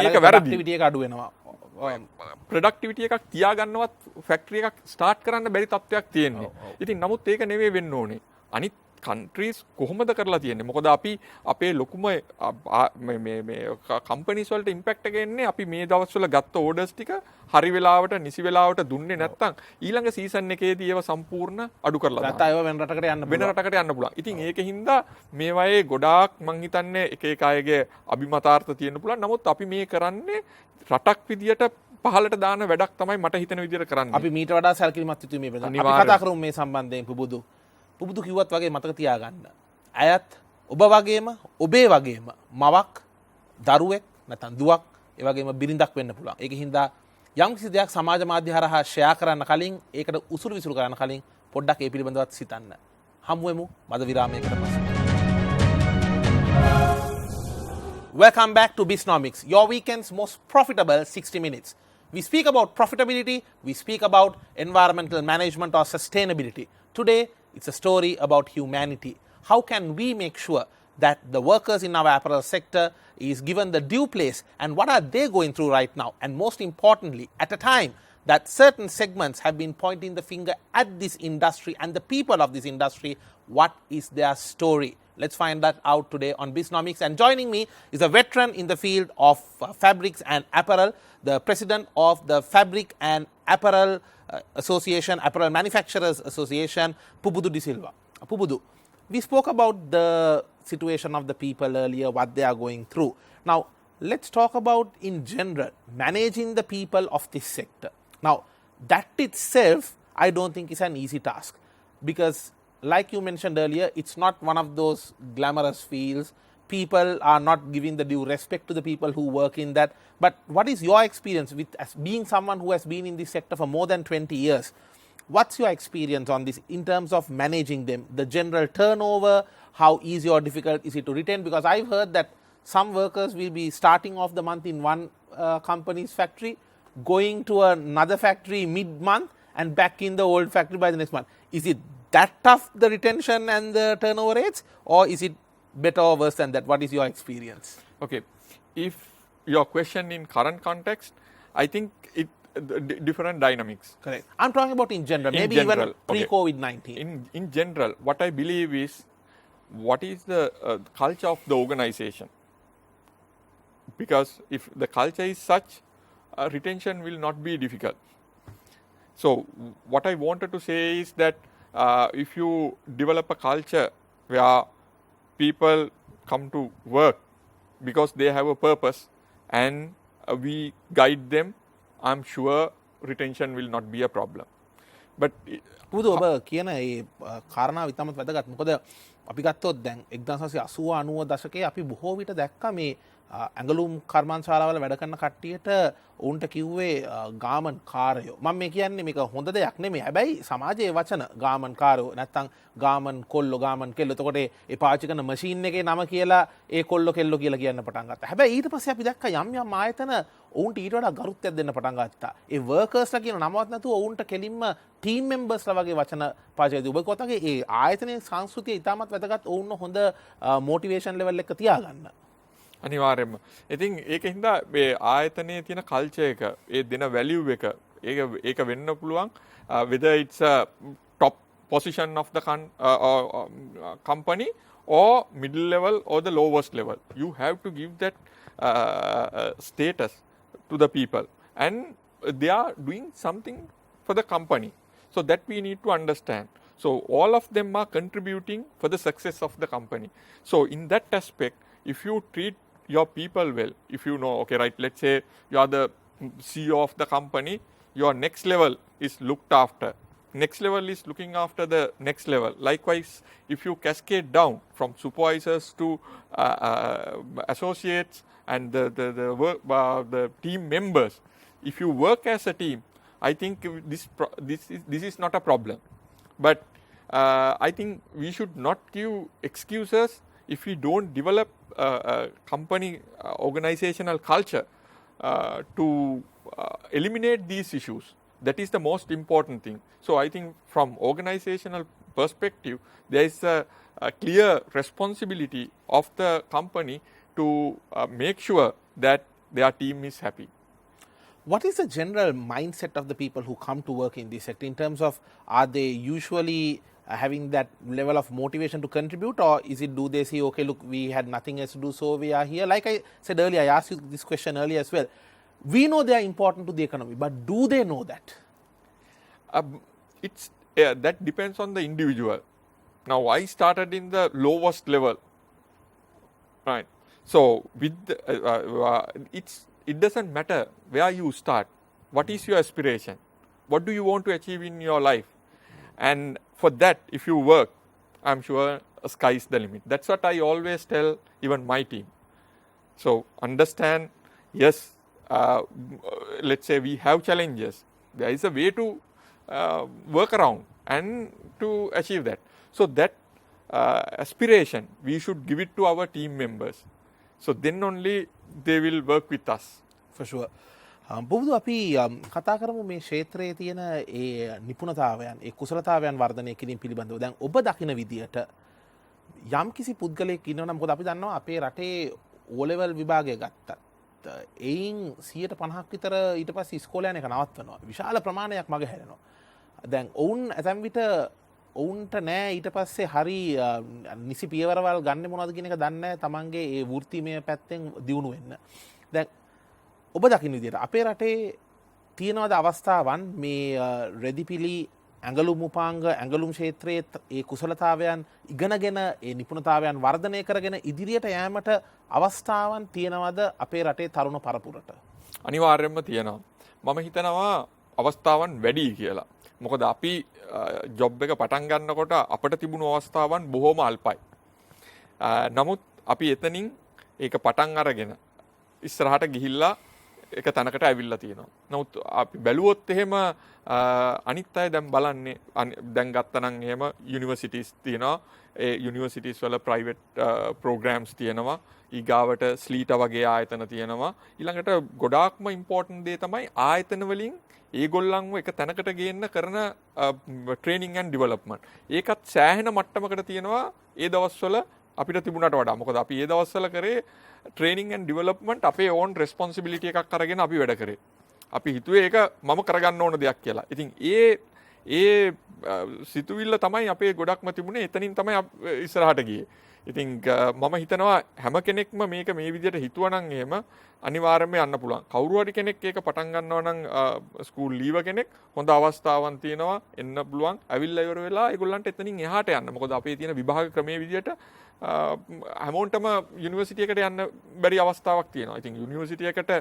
ඒක වැරදි එක අඩු වෙනවා. ප්‍රොඩක්ටිවිටි එකක් තියාගන්නවත් ෆැක්ටරි එකක් ස්ටාර්ට් කරන්න බැරි තත්ත්වයක් තියෙනවා. ඉතින් නමුත් ඒක නෙවෙයි වෙන්න ඕනේ. අනිත් කන්ට්‍රීස් කොහොමද කරලා තියෙන්නේ? මොකද අපි අපේ ලොකුම මේ කම්පනීස් වලට ඉම්පැක්ට් එක එන්නේ අපි මේ දවස්වල ගත්ත ඕඩර්ස් ටික හරි වෙලාවට නිසි වෙලාවට දුන්නේ නැත්නම් ඊළඟ සීසන් එකේදී ඒව සම්පූර්ණ අඩු කරලා දානවා. නැත්නම් ඒව වෙන රටකට යන්න පුළුවන්. ඉතින් ඒකින්ද මේවායේ ගොඩාක් මං හිතන්නේ එක එක අයගේ අභිමතාර්ථ තියෙන්න පුළුවන්. නමුත් අපි මේ කරන්නේ රටක් විදියට පහලට දාන වැඩක් තමයි මට හිතෙන විදියට කරන්නේ. අපි මීට වඩා සැලකිලිමත් යුතුයි මේ වෙලාවට. අපි කතා කරමු මේ සම්බන්ධයෙන් පුබුදු කිව්වත් වගේ මතක තියාගන්න. ඇයත් ඔබ වගේම ඔබේ වගේම මවක් දරුවෙක් නැත්නම් දුවක් ඒ වගේම බිරිඳක් වෙන්න පුළුවන්. ඒක හින්දා යම් කිසි දෙයක් සමාජ මාධ්‍ය හරහා ෂෙයා කරන්න කලින් ඒකට උසුළු විසුළු කරන්න කලින් පොඩ්ඩක් ඒ පිළිබඳවත් සිතන්න. හමු වෙමු මද විරාමයකට පස්සේ. Welcome back to Bisnomics, your weekend's most profitable 60 minutes. We speak about profitability, we speak about environmental management or sustainability. Today, it's a story about humanity. How can we make sure that the workers in our apparel sector is given the due place and what are they going through right now? And most importantly, at a time that certain segments have been pointing the finger at this industry and the people of this industry, what is their story? Let's find that out today on Bisnomics. And joining me is a veteran in the field of fabrics and apparel, the president of the Fabric and Apparel Association, Apparel Manufacturers Association, Pubudu De Silva. Pubudu, we spoke about the situation of the people earlier, what they are going through. Now, let's talk about in general, managing the people of this sector. Now, that itself, I don't think is an easy task because like you mentioned earlier, it's not one of those glamorous fields. People are not giving the due respect to the people who work in that. But what is your experience with as being someone who has been in this sector for more than 20 years? What's your experience on this in terms of managing them? The general turnover, how easy or difficult is it to retain? Because I've heard that some workers will be starting off the month in one company's factory, going to another factory mid-month and back in the old factory by the next month. Is it that tough, the retention and the turnover rates, or is it better or worse than that? What is your experience? Okay, if your question in current context, I think it different dynamics. Correct. I'm talking about in general, maybe even pre-COVID-19. In general, what I believe is, what is the culture of the organization? Because if the culture is such, retention will not be difficult. So what I wanted to say is that if you develop a culture where people come to work because they have a purpose and we guide them, I'm sure retention will not be a problem. But පුදු ඔබ කියන ඒ කාරණාව ඉතාමත් වැදගත්. මොකද අපි ගත්තොත් දැන් 1980 90 දශකයේ අපි බොහෝ විට දැක්කා මේ ඇඟලුම් කර්මාන්තශාලාවල වැඩ කරන කට්ටියට ඔවුන්ට කිව්වේ ගාමන් කාරයෝ. මම මේ කියන්නේ මේක හොඳ දෙයක් නෙමෙයි. හැබැයි සමාජයේ වචන ගාමන් කාරයෝ නැත්තම් ගාමන් කොල්ලෝ ගාමන් කෙල්ලෝ. එතකොට ඒ පාවිච්චි කරන මැෂින් එකේ නම කියලා ඒ කොල්ලෝ කෙල්ලෝ කියලා කියන්න පටන් ගත්තා. හැබැයි ඊට පස්සේ අපි දැක්කා යම් ආයතන ඔවුන්ට ඊට වඩා ගරුත්වයක් දෙන්න පටන් ගත්තා. ඒ වර්කර්ස්ලා කියන නමවත් නැතුව ඔවුන්ට කෙලින්ම ටීම් මෙම්බර්ස්ලා වගේ වචන පාවිච්චි කරලා ඔබ කොතගේ ඒ ආයතනයේ සංස්කෘතිය ඉතාමත් වැදගත් ඔවුන් හොඳ මොටිවේෂන් ලෙවල් එක තියාගන්න. අනිවාර්යයෙන්ම. ඉතින් ඒකින්ද මේ ආයතනයේ තියෙන කල්චර් එක, ඒ දෙන වැලියු එක, ඒක වෙන්න පුළුවන් whether it's a top position of the company or middle level or the lowest level. You have to give that status to the people, and they are doing something for the company. So that we need to understand. So all of them are contributing for the success of the company. So in that aspect, if you treat your people well, if you know, okay, right, let's say you are the CEO of the company, your next level is looked after. Next level is looking after the next level. Likewise, if you cascade down from supervisors to associates and the team members, if you work as a team, I think this is not a problem. But I think we should not give excuses if we don't develop company organizational culture to eliminate these issues. That is the most important thing. So I think from organizational perspective, there is a clear responsibility of the company to make sure that their team is happy. What is the general mindset of the people who come to work in this sector in terms of are they usually having that level of motivation to contribute, or is it do they say, okay, look, we had nothing else to do, so we are here? Like I said earlier, I asked you this question earlier as well. We know they are important to the economy, but do they know that? That depends on the individual. Now I started in the lowest level, right? So with it doesn't matter where you start. What is your aspiration? What do you want to achieve in your life? And for that, if you work, I'm sure sky is the limit. That's what I always tell even my team. So understand, yes, let's say we have challenges. There is a way to work around and to achieve that. So that aspiration, we should give it to our team members. So then only they will work with us. For sure. බුබුදු අපි කතා කරමු මේ ක්ෂේත්‍රයේ තියෙන ඒ නිපුණතාවයන්, ඒ කුසලතාවයන් වර්ධනය කිරීම පිළිබඳව. දැන් ඔබ දකින විදියට යම් කිසි පුද්ගලයෙක් ඉන්නවා නම්, මොකද අපි දන්නවා අපේ රටේ O level විභාගය ගත්තත් එයින් 150ක් විතර ඊට පස්සේ ඉස්කෝලේ යන එක නවත්වනවා. විශාල ප්‍රමාණයක් මග හැරෙනවා. දැන් ඔවුන් ඇතැම් විට ඔවුන්ට නෑ ඊට පස්සේ හරි නිසි පියවරවල් ගන්න මොනවද කියන එක දන්නේ නැහැ තමන්ගේ ඒ වෘත්තිමය පැත්තෙන් දියුණු වෙන්න. දැන් ඔබ දකින්න විදියට අපේ රටේ තියෙනවද අවස්ථාවන් මේ රෙදිපිලි ඇඟලුම් උපාංග ඇඟලුම් ක්ෂේත්‍රයේ ඒ කුසලතාවයන් ඉගෙනගෙන ඒ නිපුණතාවයන් වර්ධනය කරගෙන ඉදිරියට යෑමට අවස්ථාවන් තියෙනවද අපේ රටේ තරුණ පරපුරට? අනිවාර්යයෙන්ම තියෙනවා. මම හිතනවා අවස්ථාවන් වැඩි කියලා. මොකද අපි ජොබ් එක පටන් ගන්නකොට අපිට තිබුණු අවස්ථාවන් බොහොම අල්පයි. නමුත් අපි එතනින් ඒක පටන් අරගෙන ඉස්සරහට ගිහිල්ලා එක තැනකට ඇවිල්ලා තියෙනවා. නමුත් අපි බැලුවොත් එහෙම අනිත් අය දැන් බලන්නේ දැන් ගත්තනම් එහෙම යුනිවර්සිටිස් තියෙනවා. ඒ යුනිවර්සිටිස් වල ප්‍රයිවට් ප්‍රෝග්‍රෑම්ස් තියෙනවා. ඊගාවට ස්ලීටා වගේ ආයතන තියෙනවා. ඊළඟට ගොඩාක්ම ඉම්පෝටන්ට් දේ තමයි ආයතන වලින් ඒගොල්ලන්ව එක තැනකට ගේන්න කරන ට්‍රේනින් ඇන්ඩ් ඩෙවලොප්මන්ට්. ඒකත් සෑහෙන මට්ටමකට තියෙනවා ඒ දවස්වල අපිට තිබුණාට වඩා. මොකද අපි ඒ දවස්වල කරේ ට්‍රේනින් ඇන්ඩ් ඩෙවලොප්මන්ට් අපේ ඕන් රෙස්පොන්සිබිලිටි එකක් අරගෙන අපි වැඩ කරේ. අපි හිතුවේ ඒක මම කරගන්න ඕන දෙයක් කියලා. ඉතින් ඒ සිතුවිල්ල තමයි අපේ ගොඩක්ම තිබුණේ. එතනින් තමයි ඉස්සරහට ගියේ. ඉතින් මම හිතනවා හැම කෙනෙක්ම මේක මේ විදිහට හිතුවනම් එහෙම අනිවාර්යයෙන්ම යන්න පුළුවන්. කවුරු හරි කෙනෙක් ඒක පටන් ගන්නවා නම් ස්කූල් ලීව කෙනෙක් හොඳ අවස්ථාවක් තියෙනවා එන්න පුළුවන්. ඇවිල්ලා ඉවර වෙලා ඒගොල්ලන්ට එතනින් එහාට යන්න. මොකද අපේ තියෙන විභාග ක්‍රමයේ විදිහට හැමෝටම යුනිවර්සිටි එකට යන්න බැරි අවස්ථාවක් තියෙනවා. ඉතින් යුනිවර්සිටි එකට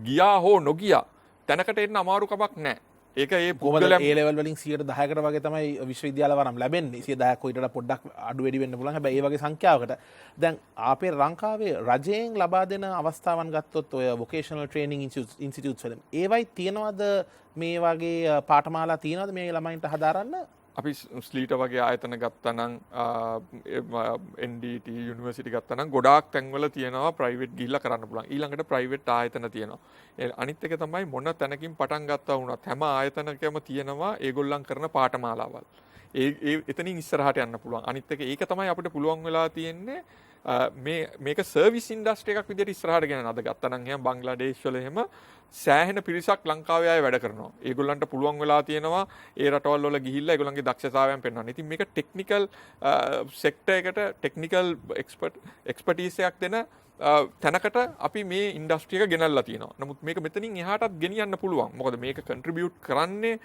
ගියා හෝ නොගියා තැනකට එන්න අමාරු කමක් නැහැ. ඒක ඒ කොහොමද පුද්ගලයන් ඒ ලෙවල් වලින් 10%කට වගේ තමයි විශ්වවිද්‍යාල වරම් ලැබෙන්නේ. 10%ක් කොයිටට පොඩ්ඩක් අඩු වැඩි වෙන්න පුළුවන්. හැබැයි ඒ වගේ සංඛ්‍යාවකට දැන් අපේ ලංකාවේ රජයෙන් ලබා දෙන අවස්ථාවන් ගත්තොත් ඔය වොකේෂනල් ට්‍රේනින් ඉන්ස්ටිටියුට්ස් වලින් ඒවයි තියනවද මේ වගේ පාඨමාලා තියනවද මේ ළමයින්ට හදාරන්න? අපි ස්ලීට වගේ ආයතන ගත්තනම් NDT යුනිවර්සිටි ගත්තනම් ගොඩාක් තැන්වල තියෙනවා ප්‍රයිවට් ගිහිල්ලා කරන්න පුළුවන්. ඊළඟට ප්‍රයිවට් ආයතන තියෙනවා. අනිත් එක තමයි මොන තැනකින් පටන් ගත්තා වුණත් හැම ආයතනකම තියෙනවා ඒගොල්ලන් කරන පාඨමාලාවල්. ඒ එතනින් ඉස්සරහට යන්න පුළුවන්. අනිත් එක ඒක තමයි අපිට පුළුවන් වෙලා තියෙන්නේ මේක සර්විස් ඉන්ඩස්ට්‍රි එකක් විදිහට ඉස්සරහට ගෙනන. අද ගත්තනම් එහෙම බංග්ලාදේශ වල එහෙම සෑහෙන පිරිසක් ලංකාවේ අය වැඩ කරනවා. ඒගොල්ලන්ට පුළුවන් වෙලා තියෙනවා ඒ රටවල් වල ගිහිල්ලා ඒගොල්ලන්ගේ දක්ෂතාවයන් පෙන්වන්න. ඉතින් මේක ටෙක්නිකල් සෙක්ටර් එකට ටෙක්නිකල් එක්ස්පර්ටීස් එකක් දෙන තැනකට අපි මේ ඉන්ඩස්ට්‍රි එක ගෙනල්ලා තියෙනවා. නමුත් මේක මෙතනින් එහාටත් ගෙනියන්න පුළුවන්. මොකද මේක කන්ට්‍රිබියුට් කරන්නේ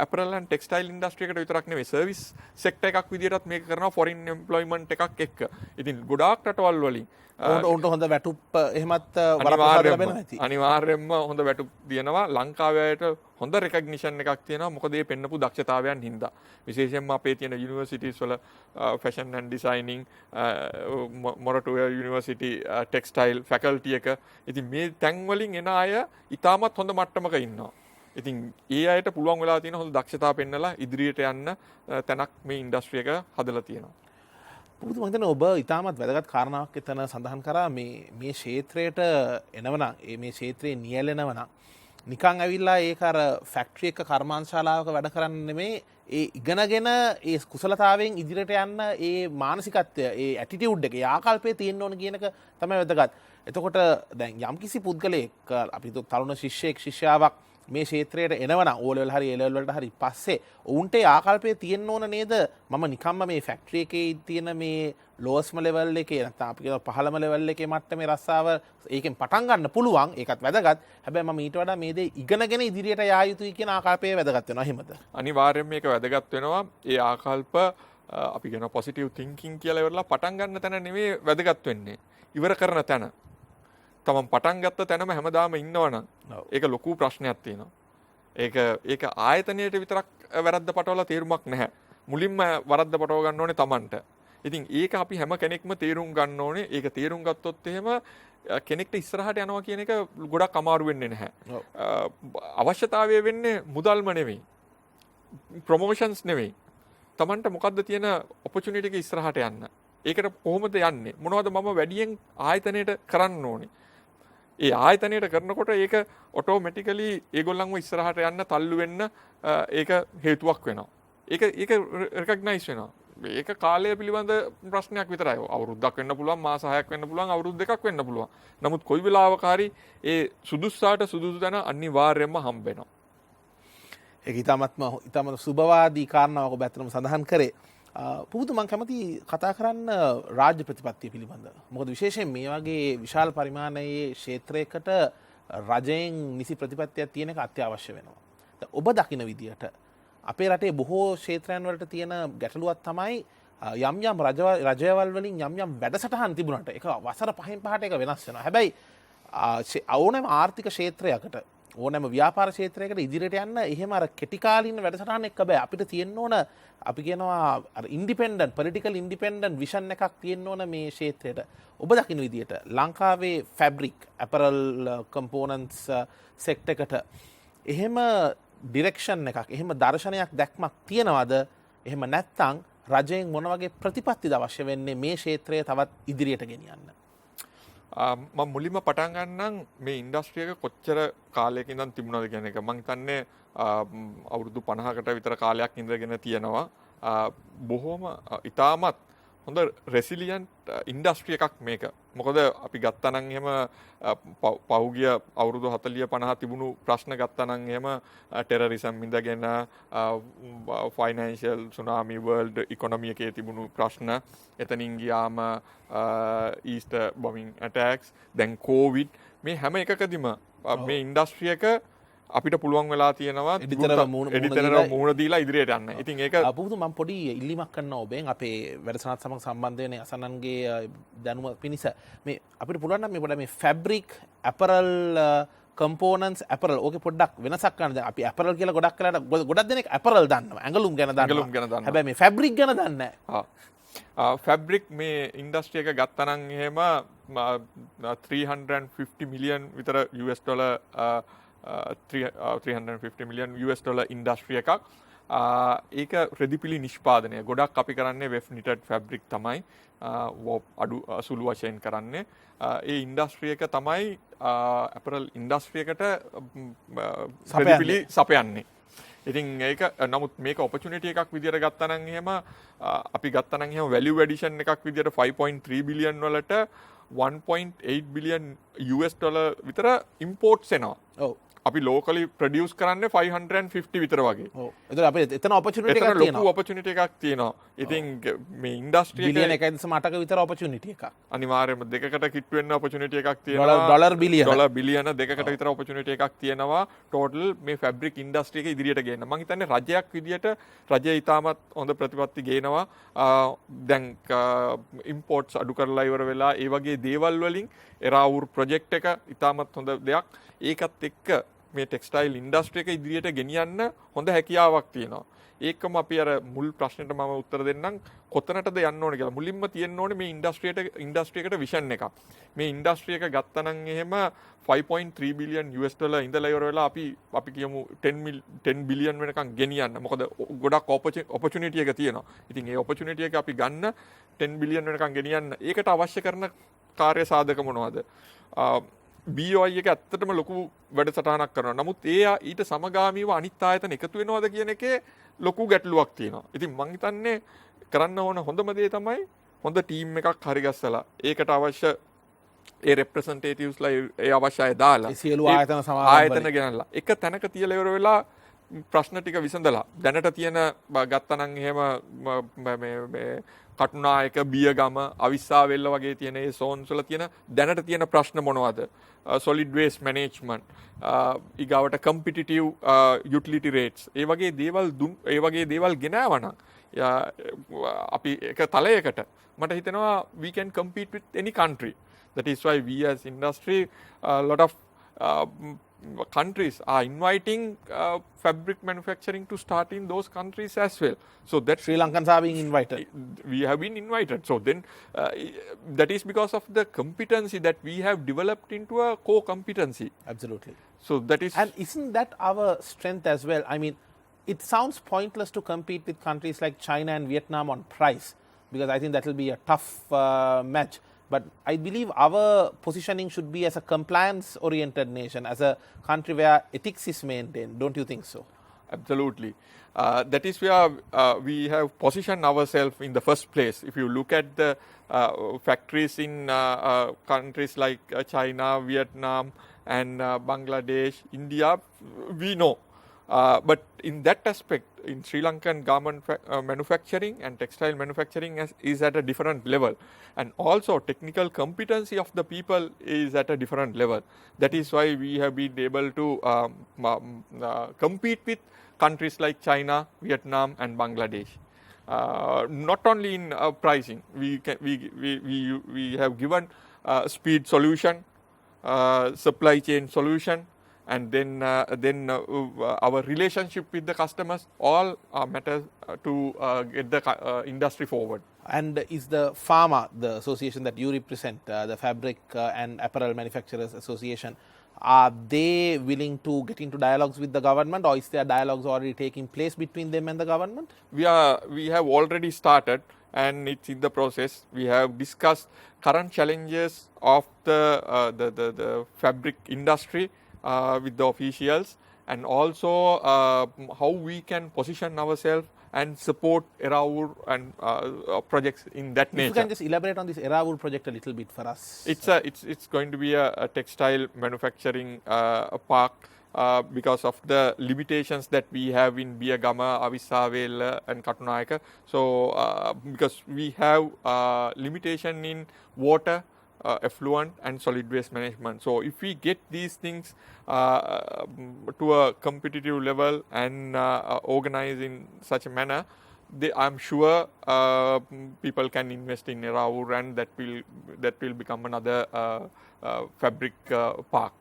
ඇපරල් ඇන්ඩ් ටෙක්ස්ටයිල් ඉන්ඩස්ට්‍රි එකට විතරක් නෙවෙයි සර්විස් සෙක්ටර් එකක් විදිහටත් මේක කරනවා ෆොරින් එම්ප්ලොයිමන්ට් එකක් එක්ක. ඉතින් ගොඩාක් රටවල් වලින් උන්ට හොඳ වැටුප් එහෙමත් වරප්‍රසාද ලැබෙනවා ඇති. අනිවාර්යයෙන්ම හොඳ වැටුප් දිනනවා. ලංකාවේ අයට හොඳ රෙකග්නිෂන් එකක් තියෙනවා. මොකද මේ පෙන්නපු දක්ෂතාවයන් හින්දා. විශේෂයෙන්ම අපේ තියෙන යුනිවර්සිටිස් වල ෆැෂන් ඇන්ඩ් ඩිසයිනින් මොරටුවේ යුනිවර්සිටි ටෙක්ස්ටයිල් ෆැකල්ටි එක. ඉතින් මේ තැන් වලින් එන අය ඉතාමත් හොඳ මට්ටමක ඉන්නවා. ඉතින් ඒ අයට පුළුවන් වෙලා තියෙන හොඳ දක්ෂතාව පෙන්නලා ඉදිරියට යන්න තැනක් මේ ඉන්ඩස්ට්‍රි එක හදලා තියෙනවා. පුරුදු මම හිතන්නේ ඔබ ඉතාමත් වැදගත් කාරණාවක් එතන සඳහන් කරා මේ ක්ෂේත්‍රයට එනවනම් මේ ක්ෂේත්‍රයේ නියැලෙනවනම් නිකන් ඇවිල්ලා ඒක අර ෆැක්ටරි එක කර්මාන්තශාලාවක වැඩ කරන්න නෙමෙයි ඒ ඉගෙනගෙන ඒ කුසලතාවයෙන් ඉදිරියට යන්න ඒ මානසිකත්වය ඒ ඇටිටියුඩ් එක ඒ ආකල්පය තියෙන්න ඕන කියන එක තමයි වැදගත්. එතකොට දැන් යම්කිසි පුද්ගලයෙක් අපි තරුණ ශිෂ්‍යයෙක් ශිෂ්‍යාවක් මේ ක්ෂේත්‍රයට එනවනම් O level හරි A level වලට හරි පස්සේ උන්ට ඒ ආකල්පය තියෙන්න ඕන නේද? මම නිකම්ම මේ ෆැක්ටරි එකේ තියෙන මේ ලෝස්ම ලෙවල් එකේ නැත්නම් අපි කියන පහළම ලෙවල් එකේ මට්ටමේ රස්සාව ඒකෙන් පටන් ගන්න පුළුවන්. ඒකත් වැදගත්. හැබැයි මම ඊට වඩා මේ දේ ඉගෙනගෙන ඉදිරියට යා යුතුයි කියන ආකල්පය වැදගත් වෙනවා. එහෙමද? අනිවාර්යයෙන් මේක වැදගත් වෙනවා. ඒ ආකල්ප අපි කියන පොසිටිව් තින්කින් කියලා ඉවරලා පටන් ගන්න තැන නෙමෙයි වැදගත් වෙන්නේ. ඉවර කරන තැන. තමන් පටන් ගත්ත තැනම හැමදාම ඉන්නවනම් ඒක ලොකු ප්‍රශ්නයක් තියෙනවා. ඒක ආයතනයට විතරක් වැරද්ද පටවලා තේරුමක් නැහැ. මුලින්ම වරද්ද පටව ගන්න ඕනේ තමන්ට. ඉතින් ඒක අපි හැම කෙනෙක්ම තේරුම් ගන්න ඕනේ. ඒක තේරුම් ගත්තොත් එහෙම කෙනෙක්ට ඉස්සරහට යනවා කියන එක ගොඩක් අමාරු වෙන්නේ නැහැ. අවශ්‍යතාවය වෙන්නේ මුදල්ම නෙවෙයි. ප්‍රොමෝෂන්ස් නෙවෙයි. තමන්ට මොකද්ද තියෙන ඔපචුනිටි එක ඉස්සරහට යන්න. ඒකට කොහොමද යන්නේ? මොනවද මම වැඩියෙන් ආයතනයට කරන්න ඕනේ? ඒ ආයතනයට කරනකොට ඒක ඔටෝමැටිකලි ඒගොල්ලන්ව ඉස්සරහට යන්න තල්ලු වෙන්න ඒක හේතුවක් වෙනවා. ඒක රෙකග්නයිස් වෙනවා. ඒක කාලය පිළිබඳ ප්‍රශ්නයක් විතරයි. අවුරුද්දක් වෙන්න පුළුවන්, මාස 6ක් වෙන්න පුළුවන්, අවුරුදු 2ක් වෙන්න පුළුවන්. නමුත් කොයි වෙලාවක හරි ඒ සුදුස්සාට සුදුසු තැන අනිවාර්යයෙන්ම හම්බ වෙනවා. ඒක ඊටමත් සුබවාදී කාරණාවක් ඔබ ඇත්තටම සඳහන් කරේ. පුබුදු මං කැමති කතා කරන්න රාජ්‍ය ප්‍රතිපත්තිය පිළිබඳ. මොකද විශේෂයෙන් මේ වගේ විශාල පරිමාණයේ ක්ෂේත්‍රයකට රජයෙන් නිසි ප්‍රතිපත්තියක් තියෙන එක අත්‍යවශ්‍ය වෙනවා. ඔබ දකින විදියට අපේ රටේ බොහෝ ක්ෂේත්‍රයන් වලට තියෙන ගැටලුවක් තමයි යම් යම් රජයවල් වලින් යම් යම් වැඩසටහන් තිබුණාට ඒක වසර 5න් 5ට ඒක වෙනස් වෙනවා. හැබැයි ඕනෑම ආර්ථික ක්ෂේත්‍රයකට ඕනෑම ව්‍යාපාර ක්ෂේත්‍රයකට ඉදිරියට යන්න එහෙම අර කෙටි කාලින වැඩසටහන් එක්ක බෑ. අපිට තියෙන්න ඕන අපි කියනවා අර ඉන්ඩිපෙන්ඩන්ට් පොලිටිකල් ඉන්ඩිපෙන්ඩන්ට් විෂන් එකක් තියෙන්න ඕන මේ ක්ෂේත්‍රයට. ඔබ දකින්න විදියට ලංකාවේ ෆැබ්‍රික් ඇපරල් කම්පෝනන්ට්ස් සෙක්ටර් එකට එහෙම ඩිරෙක්ෂන් එකක් එහෙම දර්ශනයක් දැක්මක් තියනවද? එහෙම නැත්නම් රජයෙන් මොන වගේ ප්‍රතිපත්තිද අවශ්‍ය වෙන්නේ මේ ක්ෂේත්‍රය තවත් ඉදිරියට ගෙනියන්න? මම මුලින්ම පටන් ගන්නම් මේ ඉන්ඩස්ට්‍රි එක කොච්චර කාලයක ඉඳන් තිබුණාද කියන එක. මම හිතන්නේ අවුරුදු 50කට විතර කාලයක් ඉඳගෙන තියෙනවා. බොහොම ඉතාමත් හොඳ රෙසිලියන්ට් ඉන්ඩස්ට්‍රි එකක් මේක. මොකද අපි ගත්තනම් එහෙම පහුගිය අවුරුදු 40 50 තිබුණු ප්‍රශ්න ගත්තනම් එහෙම ටෙරරිසම් ඉඳගෙන ෆයිනෑන්ෂියල් සුනාමි වර්ල්ඩ් ඉකොනොමි එකේ තිබුණු ප්‍රශ්න, එතනින් ගියාම ඊස්ටර් බොමින් ඇටැක්ස්, දැන් කොවිඩ්, මේ හැම එකකදීම මේ ඉන්ඩස්ට්‍රි එක අපිට පුළුවන් වෙලා තියෙනවා එඩිතරව මුහුණ දීලා ඉදිරියට යන්න. ඉතින් ඒක අපුතු මම පොඩි ඉල්ලීමක් කරනවා ඔබෙන් අපේ වැඩසටහනත් සමග සම්බන්ධ වෙන අසන්නන්ගේ දැනුම පිණිස මේ අපිට පුළුවන් නම් මේ පොඩ මේ ෆැබ්‍රික් ඇපරල් components apparel ඕකේ පොඩ්ඩක් වෙනසක් කරන්න. දැන් අපි apparel කියලා ගොඩක් කලකට ගොඩක් දෙනෙක් apparel දන්නවා. ඇඟලුම් ගැන දන්නවා. හැබැයි මේ fabric ගැන දන්නේ නැහැ. ෆැබ්‍රික් මේ ඉන්ඩස්ට්‍රිය එක ගත්තනම් එහෙම 350 මිලියන් විතර US dollar 350 million US dollar ඉන්ඩස්ට්‍රිය එකක්. ඒක රෙදිපිලි නිෂ්පාදනය ගොඩක් අපි කරන්නේ වෙෆ් නිටඩ් ෆැබ්‍රික් තමයි අඩු සුළු වශයෙන් කරන්නේ. ඒ ඉන්ඩස්ට්‍රිය එක තමයි ඇපරල් ඉන්ඩස්ට්‍රියකට රෙදිපිලි සපයන්නේ. ඉතින් ඒක නමුත් මේක ඔපචුනිටි එකක් විදියට ගත්තනම් එහෙම අපි ගත්තනම් එහෙම වැලියු ඇඩිෂන් එකක් විදියට 5.3 බිලියන් වලට 1.8 බිලියන් US ඩොලර් විතර ඉම්පෝර්ට්ස් එනවා. ඔව්. අපි ලෝකලි ප්‍රොඩියුස් කරන්නේ 550 විතර වගේ. ඔව්. එතකොට අපිට එතන ඔපචුනිටි එකක් තියෙනවා. ලොකු ඔපචුනිටි එකක් තියෙනවා. ඉතින් මේ ඉන්ඩස්ට්‍රි එක බිලියන 1.8ක විතර ඔපචුනිටි එකක්. අනිවාර්යයෙන්ම දෙකකට කිට්ටු වෙන්න ඔපචුනිටි එකක් තියෙනවා. ඩොලර් බිලියන දෙකකට විතර ඔපචුනිටි එකක් තියෙනවා. ටෝටල් මේ ෆැබ්‍රික් ඉන්ඩස්ට්‍රි එක ඉදිරියට ගේන්න. මම හිතන්නේ රජයක් විදියට රජය ඉතාමත් හොඳ ප්‍රතිපත්ති ගේනවා. දැන් ඉම්පෝර්ට්ස් අඩු කරලා ඉවර වෙලා ඒ වගේ දේවල් වලින් එරාවුර් ප්‍රොජෙක්ට් එක ඉතාමත් හොඳ දෙයක්. ඒකත් එක්ක මේ ටෙක්ස්ටයිල් ඉන්ඩස්ට්‍රි එක ඉදිරියට ගෙනියන්න හොඳ හැකියාවක් තියෙනවා. ඒකම අපි අර මුල් ප්‍රශ්නෙට මම උත්තර දෙන්නම් කොතනටද යන්න ඕනේ කියලා. මුලින්ම තියෙන්න ඕනේ මේ ඉන්ඩස්ට්‍රි එකට විෂන් එකක්. මේ ඉන්ඩස්ට්‍රි එක ගත්තනම් එහෙම 5.3 බිලියන් US ඩොලර් ඉඳලා ඉවර වෙලා අපි කියමු 10 බිලියන් වෙනකන් ගෙනියන්න. මොකද ගොඩක් ඔපචුනිටි එක තියෙනවා. ඉතින් ඒ ඔපචුනිටි එක අපි ගන්න 10 බිලියන් වෙනකන් ගෙනියන්න. ඒකට අවශ්‍ය කරන කාර්ය සාධක මොනවද? BOI එක ඇත්තටම ලොකු වැඩසටහනක් කරනවා. නමුත් ඊට සමගාමීව අනිත් ආයතන එකතු වෙනවද කියන එකේ ලොකු ගැටලුවක් තියෙනවා. ඉතින් මං හිතන්නේ කරන්න ඕන හොඳම දේ තමයි හොඳ ටීම් එකක් හරිගස්සලා ඒකට අවශ්‍ය ඒ රෙප්‍රසන්ටේටිව්ස්ලා ඒ අවශ්‍ය අය දාලා සියලු ආයතන ගෙනල්ලා එක තැනක තියලා ඉවර වෙලා ප්‍රශ්න ටික විසඳලා දැනට තියෙන ගත්තනම් එහෙම මේ කටුනායක බියගම අවිස්සාවෙල්ල වගේ තියෙන ඒ සෝන්ස් වල තියෙන දැනට තියෙන ප්‍රශ්න මොනවද? solid waste management ඊගාවට competitive utility rates ඒ වගේ දේවල් ගෙනාවනම් අපි එක තලයකට මට හිතෙනවා we can compete with any country. That is why we as industry lot of countries are inviting fabric manufacturing to start in those countries as well. So that Sri Lankans are being invited. We have been invited. So then that is because of the competency that we have developed into a core competency. Absolutely. So that is. And isn't that our strength as well? I mean, it sounds pointless to compete with countries like China and Vietnam on price, because I think that will be a tough match. But I believe our positioning should be as a compliance-oriented nation, as a country where ethics is maintained. Don't you think so? Absolutely. That is where we have positioned ourselves in the first place. If you look at the factories in countries like China, Vietnam, and Bangladesh, India, we know. But in that aspect, in Sri Lankan garment manufacturing and textile manufacturing is at a different level. And also technical competency of the people is at a different level. That is why we have been able to compete with countries like China, Vietnam and Bangladesh. Not only in pricing, we have given speed solution, supply chain solution, and then our relationship with the customers all matters to get the industry forward. And is the FAMA, the association that you represent, the Fabric and Apparel Manufacturers Association, are they willing to get into dialogues with the government, or is there dialogues already taking place between them and the government? We have already started, and it's in the process. We have discussed current challenges of the fabric industry with the officials, and also how we can position ourselves and support Eravur and projects in that nature. If you can just elaborate on this Eravur project a little bit for us. It's going to be a textile manufacturing park because of the limitations that we have in Biyagama, Avisavela and Katunayaka. So because we have limitation in water, effluent and solid waste management. So if we get these things to a competitive level and organize in such a manner, I'm sure people can invest in Eravur, and that will become another fabric park.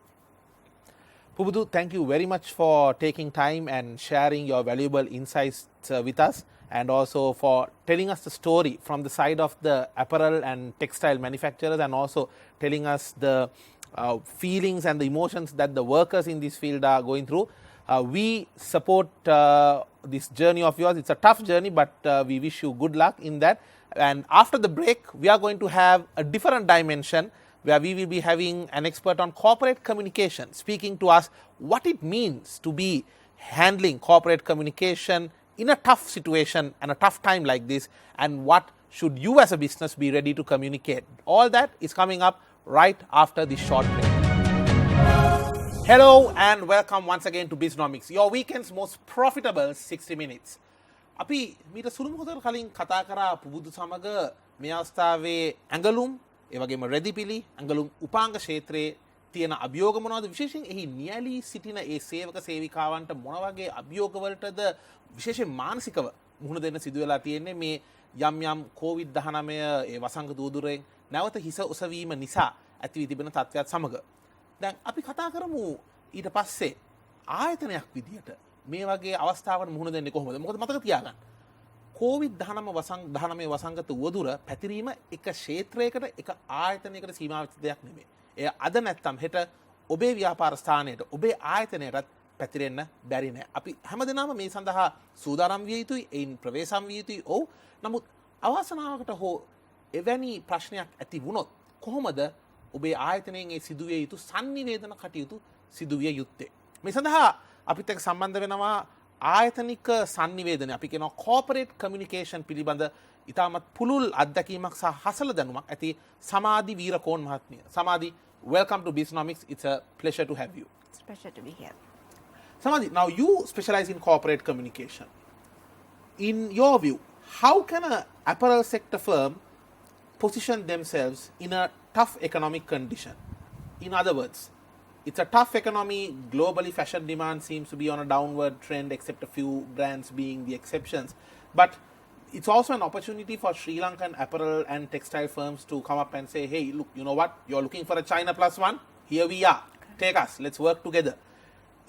Pubudu, thank you very much for taking time and sharing your valuable insights with us, and also for telling us the story from the side of the apparel and textile manufacturers, and also telling us the feelings and the emotions that the workers in this field are going through. We support this journey of yours. It's a tough journey, but we wish you good luck in that. And after the break, we are going to have a different dimension where we will be having an expert on corporate communication speaking to us what it means to be handling corporate communication in a tough situation and a tough time like this, and what should you as a business be ready to communicate. All that is coming up right after this short break. Hello and welcome once again to Bisnomics, your weekend's most profitable 60 minutes. අපි මීට සුළු මොහොතකට කලින් කතා කරා පුබුදු සමග මේ අවස්ථාවේ ඇඟලුම් ඒ වගේම රෙදිපිලි ඇඟලුම් උපාංග ක්ෂේත්‍රයේ තියෙන අභියෝග මොනවද, විශේෂයෙන් එහි නියැලී සිටින ඒ සේවක සේවිකාවන්ට මොන වගේ අභියෝග වලටද විශේෂයෙන් මානසිකව මුහුණ දෙන්න සිදු වෙලා තියෙන්නේ මේ යම් COVID-19 ඒ වසංග දූදුරෙන් නැවත හිස ඔසවීම නිසා ඇති වී තිබෙන තත්ත්වයක් සමග. දැන් අපි කතා කරමු ඊට පස්සේ ආයතනයක් විදියට මේ වගේ අවස්ථාවකට මුහුණ දෙන්නේ කොහොමද? මොකද මතක තියාගන්න. COVID-19 වසංගත උවදුර පැතිරීම එක ක්ෂේත්‍රයකට එක ආයතනයකට සීමා වෙච්ච දෙයක් නෙමෙයි. ඒ අද නැත්තම් හෙට ඔබේ ව්‍යාපාර ස්ථානයට ඔබේ ආයතනයටත් පැතිරෙන්න බැරි නෑ. අපි හැමදෙනාම මේ සඳහා සූදානම් විය යුතුයි, ඒන් ප්‍රවේශම් විය යුතුයි. ඔව්. නමුත් අවාසනාවකට හෝ එවැනි ප්‍රශ්නයක් ඇති වුණොත් කොහොමද ඔබේ ආයතනයෙන් ඒ සිදුවිය යුතු sannivedana කටයුතු සිදුවිය යුත්තේ? මේ සඳහා අපිත් එක්ක සම්බන්ධ වෙනවා ආයතනික sannivedana, අපි කියනවා corporate communication පිළිබඳ ඉතාමත් පුළුල් අත්දැකීමක් සහ හසල දැනුමක් ඇති සමාධි වීරකෝන් මහත්මිය. සමාධි, welcome to Bisnomics. It's a pleasure to have you. It's a pleasure to be here. Samadhi, now you specialize in corporate communication. In your view, how can an apparel sector firm position themselves in a tough economic condition? In other words, it's a tough economy. Globally, fashion demand seems to be on a downward trend, except a few brands being the exceptions. But it's also an opportunity for Sri Lankan apparel and textile firms to come up and say, hey, look, you know what? You're looking for a China plus one? Here we are. Take us. Let's work together.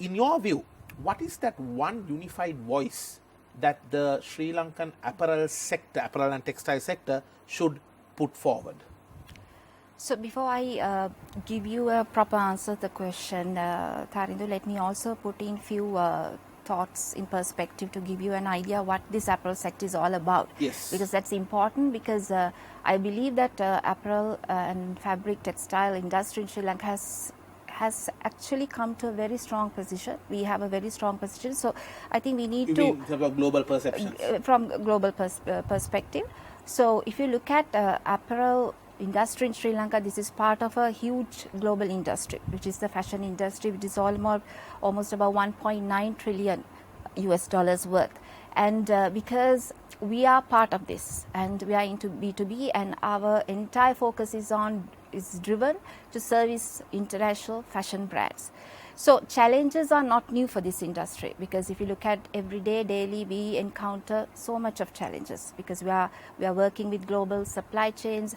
In your view, what is that one unified voice that the Sri Lankan apparel and textile sector should put forward? So before I give you a proper answer to the question, Tharindu, let me also put in few thoughts in perspective to give you an idea what this apparel sector is all about. Yes. Because that's important, because I believe that apparel and fabric textile industry in Sri Lanka has actually come to a very strong position. We have a very strong position. So I think we need you mean from global perception? From global perspective. So if you look at apparel industry in Sri Lanka, this is part of a huge global industry, which is the fashion industry, which is almost about 1.9 trillion US dollars worth. And because we are part of this and we are into B2B, and our entire focus is driven to service international fashion brands. So challenges are not new for this industry, because if you look at every day, daily, we encounter so much of challenges, because we are working with global supply chains,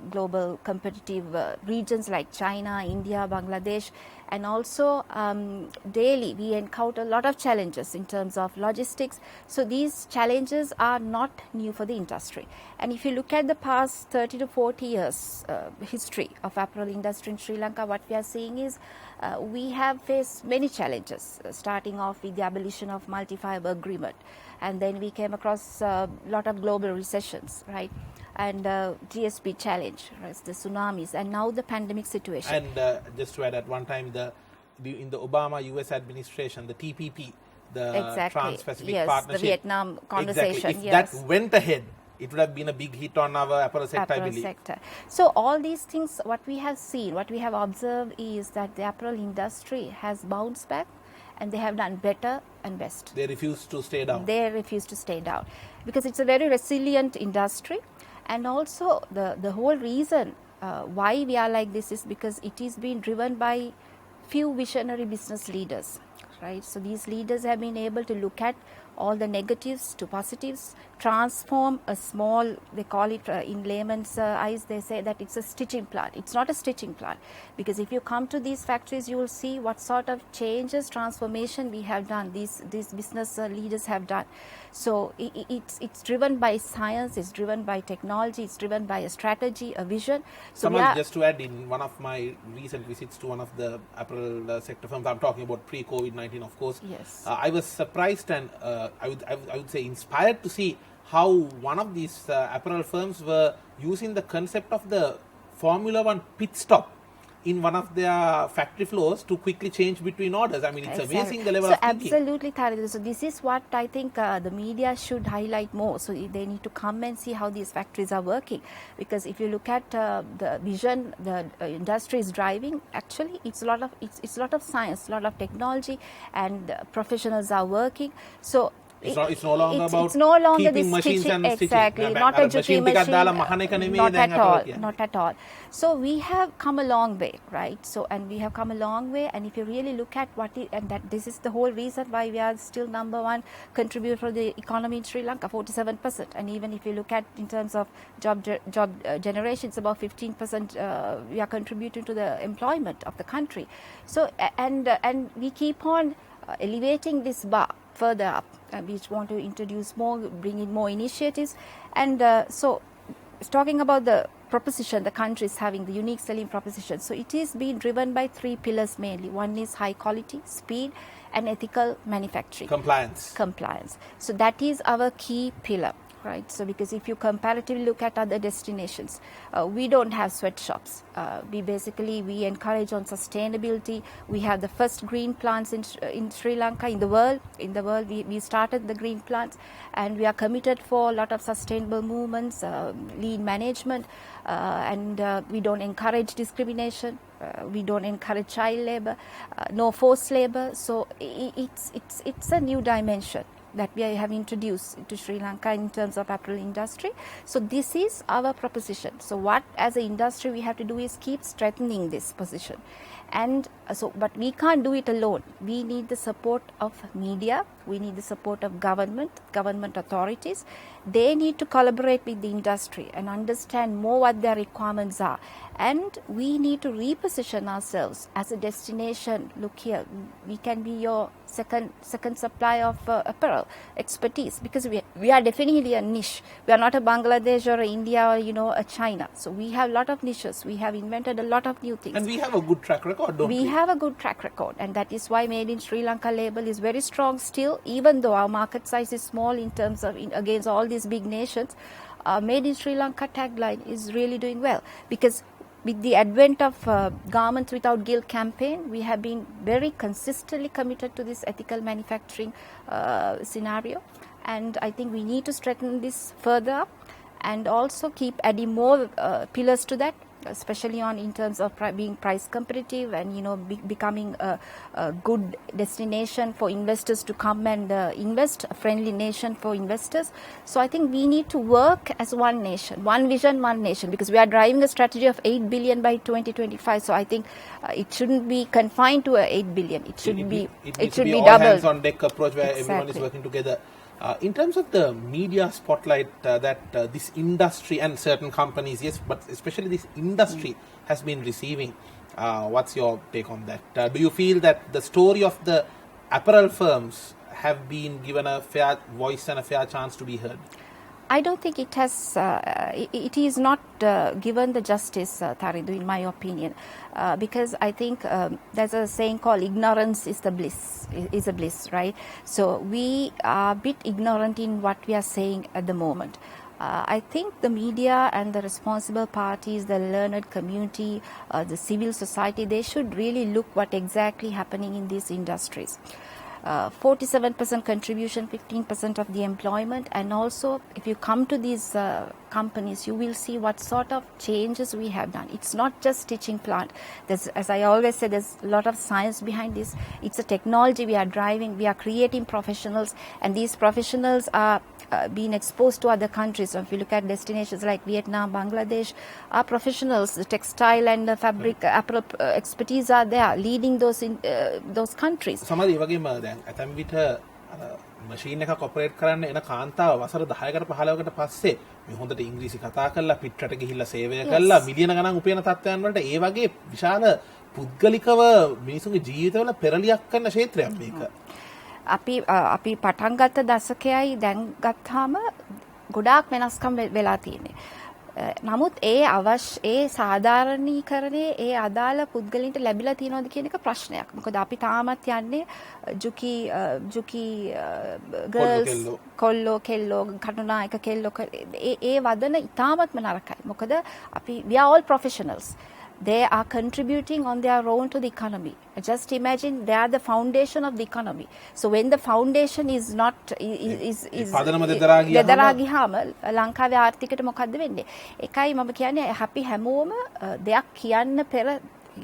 global competitive regions like China, India, Bangladesh, and also daily we encounter a lot of challenges in terms of logistics. So these challenges are not new for the industry. And if you look at the past 30 to 40 years history of apparel industry in Sri Lanka, what we are seeing is we have faced many challenges, starting off with the abolition of multi-fiber agreement, and then we came across a lot of global recessions, right? And GSP challenge, right? The tsunamis, and now the pandemic situation. And just to add, at one time, in the Obama US administration, the TPP, the Trans-Pacific Partnership, the Vietnam conversation. Exactly. If that went ahead, it would have been a big hit on our apparel sector, I believe. So all these things, what we have seen, what we have observed is that the apparel industry has bounced back, and they have done better and best. They refuse to stay down. They refuse to stay down, because it's a very resilient industry. And also the whole reason why we are like this is because it is being driven by few visionary business leaders, right? So these leaders have been able to look at all the negatives to positives, transform a small, they call it in layman's eyes, they say that it's a stitching plant. It's not a stitching plant, because if you come to these factories, you will see what sort of changes, transformation we have done, these business leaders have done. So it's driven by science, it's driven by technology, it's driven by a strategy, a vision. So just to add, in one of my recent visits to one of the apparel sector firms, I'm talking about pre-COVID-19, of course. Yes. I was surprised and I would say inspired to see how one of these apparel firms were using the concept of the Formula One pit stop in one of their factory floors to quickly change between orders. I mean, it's amazing the level of thinking. Absolutely, Tharid. So this is what I think the media should highlight more. So they need to come and see how these factories are working. Because if you look at the vision the industry is driving, actually it's a lot of science, a lot of technology, and professionals are working. So it's no longer about it's no longer keeping machines and exactly, stitching. not a juking machine, not at all, yeah. not at all. So we have come a long way, right? So, and we have come a long way, and if you really look at and that this is the whole reason why we are still number one contributor for the economy in Sri Lanka, 47%, and even if you look at in terms of job generation, it's about 15%. We are contributing to the employment of the country. So and we keep on elevating this bar further up. We want to introduce more, bring in more initiatives. And so talking about the proposition, the country is having the unique selling proposition. So it is being driven by three pillars mainly. One is high quality, speed, and ethical manufacturing. Compliance. So that is our key pillar. Right, so because if you comparatively look at other destinations, we don't have sweatshops. We encourage on sustainability. We have the first green plants in Sri Lanka, in the world. We started the green plants, and we are committed for a lot of sustainable movements, lean management, and we don't encourage discrimination. We don't encourage child labor, no forced labor. So it's a new dimension that we have introduced to Sri Lanka in terms of apparel industry. So this is our proposition. So what as an industry we have to do is keep strengthening this position. And but we can't do it alone. We need the support of media. We need the support of government authorities. They need to collaborate with the industry and understand more what their requirements are. And we need to reposition ourselves as a destination. Look here, we can be your second supply of apparel expertise, because we are definitely a niche. We are not a Bangladesh or a India or a China. So we have a lot of niches. We have invented a lot of new things. And we have a good track record, don't we? We have a good track record, and that is why Made in Sri Lanka label is very strong still, even though our market size is small in terms of against all these big nations. Made in Sri Lanka tagline is really doing well, because with the advent of Garments Without Guilt campaign, we have been very consistently committed to this ethical manufacturing scenario, and I think we need to strengthen this further up and also keep adding more pillars to that, especially in terms of being price competitive and becoming a good destination for investors to come and invest, a friendly nation for investors. So I think we need to work as one nation, one vision, one nation, because we are driving a strategy of 8 billion by 2025. So I think it shouldn't be confined to 8 billion. It should be all doubled. hands on deck approach where everyone is working together. In terms of the media spotlight that this industry and certain companies, yes, but especially this industry has been receiving, what's your take on that? Do you feel that the story of the apparel firms have been given a fair voice and a fair chance to be heard? I don't think it has. It is not given the justice, Tharidu, in my opinion, because I think there's a saying called "ignorance is a bliss," right? So we are a bit ignorant in what we are saying at the moment. I think the media and the responsible parties, the learned community, the civil society, they should really look what exactly happening in these industries. 47% contribution, 15% of the employment, and also if you come to these companies, you will see what sort of changes we have done. It's not just stitching plant. There's, as I always say, there's a lot of science behind this. It's a technology we are driving. We are creating professionals, and these professionals are being exposed to other countries. So if you look at destinations like Vietnam, Bangladesh, our professionals, the textile and the fabric apparel expertise are there, leading those countries. සමහර ඒ වගේම දැන් ඇතැම් විට මශීන් එකක් operate කරන්න එන කාන්තාව වසර 10කට 15කට පස්සේ මේ හොඳට ඉංග්‍රීසි කතා කරලා පිටරට ගිහිල්ලා සේවය කළා මිලියන ගණන් උපයන තත්ත්වයන් වලට ඒ වගේ විශාල පුද්ගලිකව මිනිසුන්ගේ ජීවිතවල පෙරලියක් කරන ක්ෂේත්‍රයක් මේක. අපි පටන් ගත්ත දශකයයි දැන් ගත්තාම ගොඩාක් වෙනස්කම් වෙලා තියෙන්නේ. නමුත් ඒ සාධාරණීකරණයේ ඒ අදාළ පුද්ගලයන්ට ලැබිලා තියෙනවද කියන එක ප්‍රශ්නයක්. මොකද අපි තාමත් යන්නේ ජුකි ගර්ල්ස් කොල්ලෝ කෙල්ලෝ කටුනායක කෙල්ලෝ ඒ වදන ඉතාමත්ම නරකයි. මොකද අපි we are all professionals. They are contributing on their own to the economy. Just imagine they are the foundation of the economy. So when the foundation is not දෙදරා ගියාම ලංකාවේ ආර්ථිකයට මොකද්ද වෙන්නේ? ඒකයි මම කියන්නේ අපි හැමෝම දෙයක් කියන්න පෙර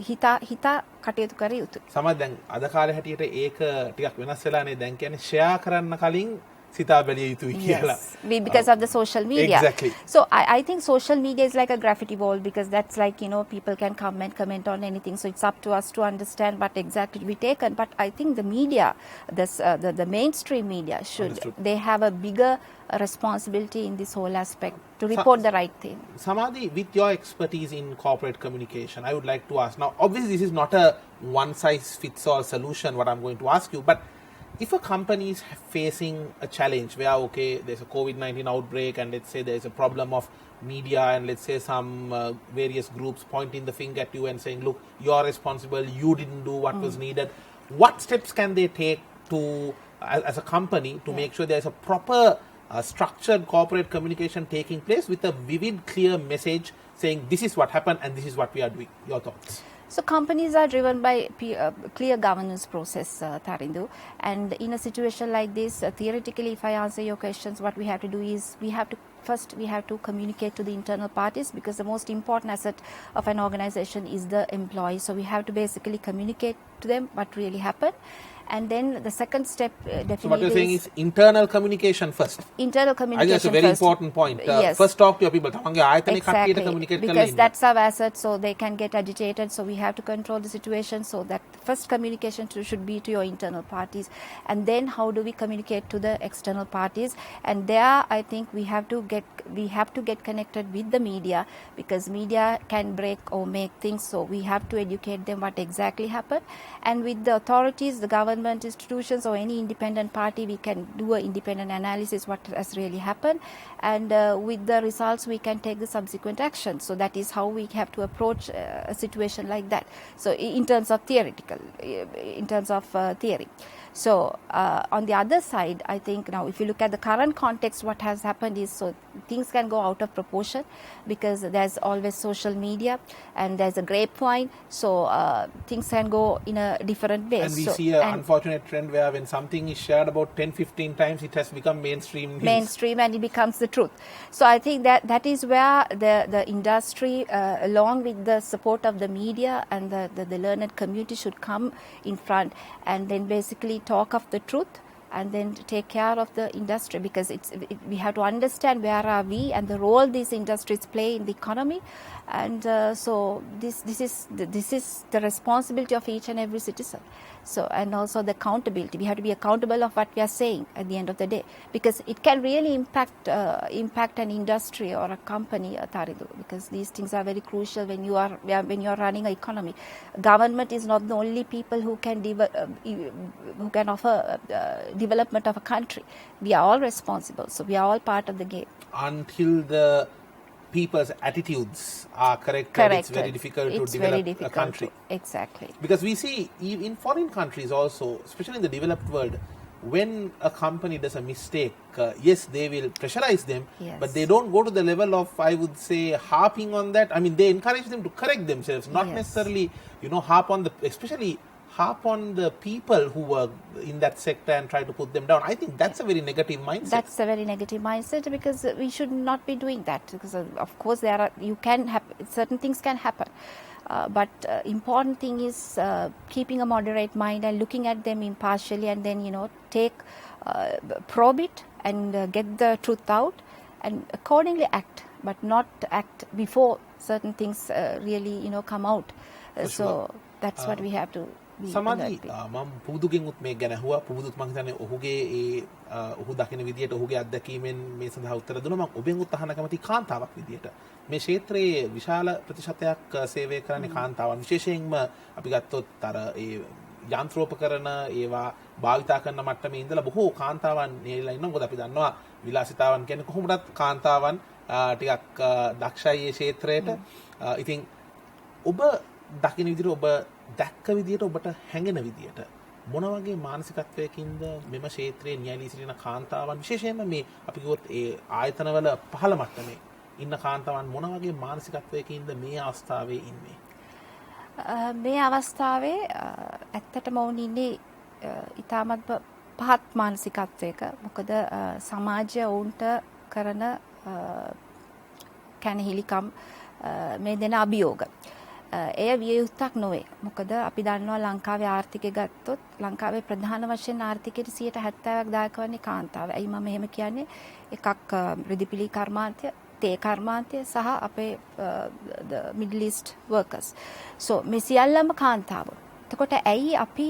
හිතා කටයුතු කර යුතුයි. සමහර දැන් අද කාලේ හැටියට ඒක ටිකක් වෙනස් වෙලානේ. දැන් කියන්නේ ෂෙයා කරන්න කලින් සිතා බැලිය යුතුයි කියලා. Because of the social media. Exactly. So I think social media is like a graffiti wall because that's like, people can come and comment on anything. So it's up to us to understand what exactly we taken. But I think the media, the mainstream media they have a bigger responsibility in this whole aspect to report the right thing. Samadhi, with your expertise in corporate communication, I would like to ask, now obviously this is not a one size fits all solution what I'm going to ask you, but if a company is facing a challenge where, okay, there's a COVID-19 outbreak and let's say there's a problem of media and let's say some various groups pointing the finger at you and saying, look, you're responsible, you didn't do what was needed. What steps can they take to, as a company, to make sure there's a proper structured corporate communication taking place with a vivid, clear message saying this is what happened and this is what we are doing? Your thoughts? So companies are driven by clear governance process, Tarindu. And in a situation like this, theoretically, if I answer your questions, what we have to do is we have to communicate to the internal parties because the most important asset of an organization is the employee. So we have to basically communicate to them what really happened. And then the second step definitely So what you're saying is internal communication first. Internal communication I think that's a very important point. Yes. First talk to your people. Exactly. Because that's our asset, so they can get agitated. So we have to control the situation. So that first communication should be to your internal parties. And then how do we communicate to the external parties? And there I think we have to get connected with the media because media can break or make things. So we have to educate them what exactly happened. And with the authorities, the government institutions or any independent party, we can do an independent analysis what has really happened, and with the results we can take the subsequent action. So that is how we have to approach a situation like that. So in terms of theory. So on the other side, I think now if you look at the current context, what has happened is so things can go out of proportion because there's always social media and there's a grapevine. So things can go in a different way. And we see an unfortunate trend where when something is shared about 10-15 times, it has become mainstream news. Mainstream and it becomes the truth. So I think that is where the industry, along with the support of the media and the learned community should come in front and then basically talk of the truth and then take care of the industry because we have to understand where are we and the role these industries play in the economy. And so this is the responsibility of each and every citizen. So and also the accountability. We have to be accountable of what we are saying at the end of the day because it can really impact an industry or a company, Taridu, because these things are very crucial when you are running an economy. Government is not the only people who can offer development of a country. We are all responsible. So we are all part of the game. Until the people's attitudes are corrected. It's very difficult to develop a country. Exactly. Because we see in foreign countries also, especially in the developed world, when a company does a mistake, yes, they will pressurize them, but they don't go to the level of, I would say, harping on that. I mean, they encourage them to correct themselves, not necessarily, harp on the people who work in that sector and try to put them down. I think that's a very negative mindset. That's a very negative mindset because we should not be doing that because of course certain things can happen. But important thing is keeping a moderate mind and looking at them impartially and then probe it and get the truth out and accordingly act, but not act before certain things really come out. So that's what we have to සමාධි මම පුදුගෙන් උත් මේ ගැන අහුවා. පුදුත් මම හිතන්නේ ඔහුගේ ඔහු දකින විදියට ඔහුගේ අත්දැකීමෙන් මේ සඳහා උත්තර දුන්නා. මම ඔබෙන් උත් අහන්න කැමති කාන්තාවක් විදියට මේ ක්ෂේත්‍රයේ විශාල ප්‍රතිශතයක් සේවය කරන්නේ කාන්තාවන්. විශේෂයෙන්ම අපි ගත්තොත් අර ඒ යන්ත්‍රෝපකරණ ඒවා භාවිතා කරන මට්ටමේ ඉඳලා බොහෝ කාන්තාවන් නියැලලා ඉන්නවා. මොකද අපි දන්නවා විලාසිතාවන් කියන්නේ කොහොමදත් කාන්තාවන් ටිකක් දක්ෂයි මේ ක්ෂේත්‍රයට. ඉතින් ඔබ දකින විදිහට ඔබ දැක්ක විදිහට ඔබට හැඟෙන විදිහට මොන වගේ මානසිකත්වයකින්ද මෙම ක්ෂේත්‍රයේ නියැලී සිටින කාන්තාවන් විශේෂයෙන්ම මේ අපි කිව්වොත් ඒ ආයතනවල පහළ මට්ටමේ ඉන්න කාන්තාවන් මොන වගේ මානසිකත්වයකින්ද මේ අවස්ථාවේ ඉන්නේ? මේ අවස්ථාවේ ඇත්තටම වුණ ඉන්නේ ඊටමත් පහත් මානසිකත්වයක. මොකද සමාජය වුන්ට කරන කැනහිලිකම් මේ දෙන අභියෝග. එය විය යුත්තක් නොවේ. මොකද අපි දන්නවා ලංකාවේ ආර්ථිකය ගත්තොත් ලංකාවේ ප්‍රධාන වශයෙන් ආර්ථිකයේ 70%ක් දායක වන්නේ කාන්තාව. ඇයි මම එහෙම කියන්නේ? එකක් රිදිපිලි කර්මාන්තය, තේ කර්මාන්තය සහ අපේ මිඩල් ඊස්ට් වර්කර්ස්. so මේ සියල්ලම කාන්තාව. එතකොට ඇයි අපි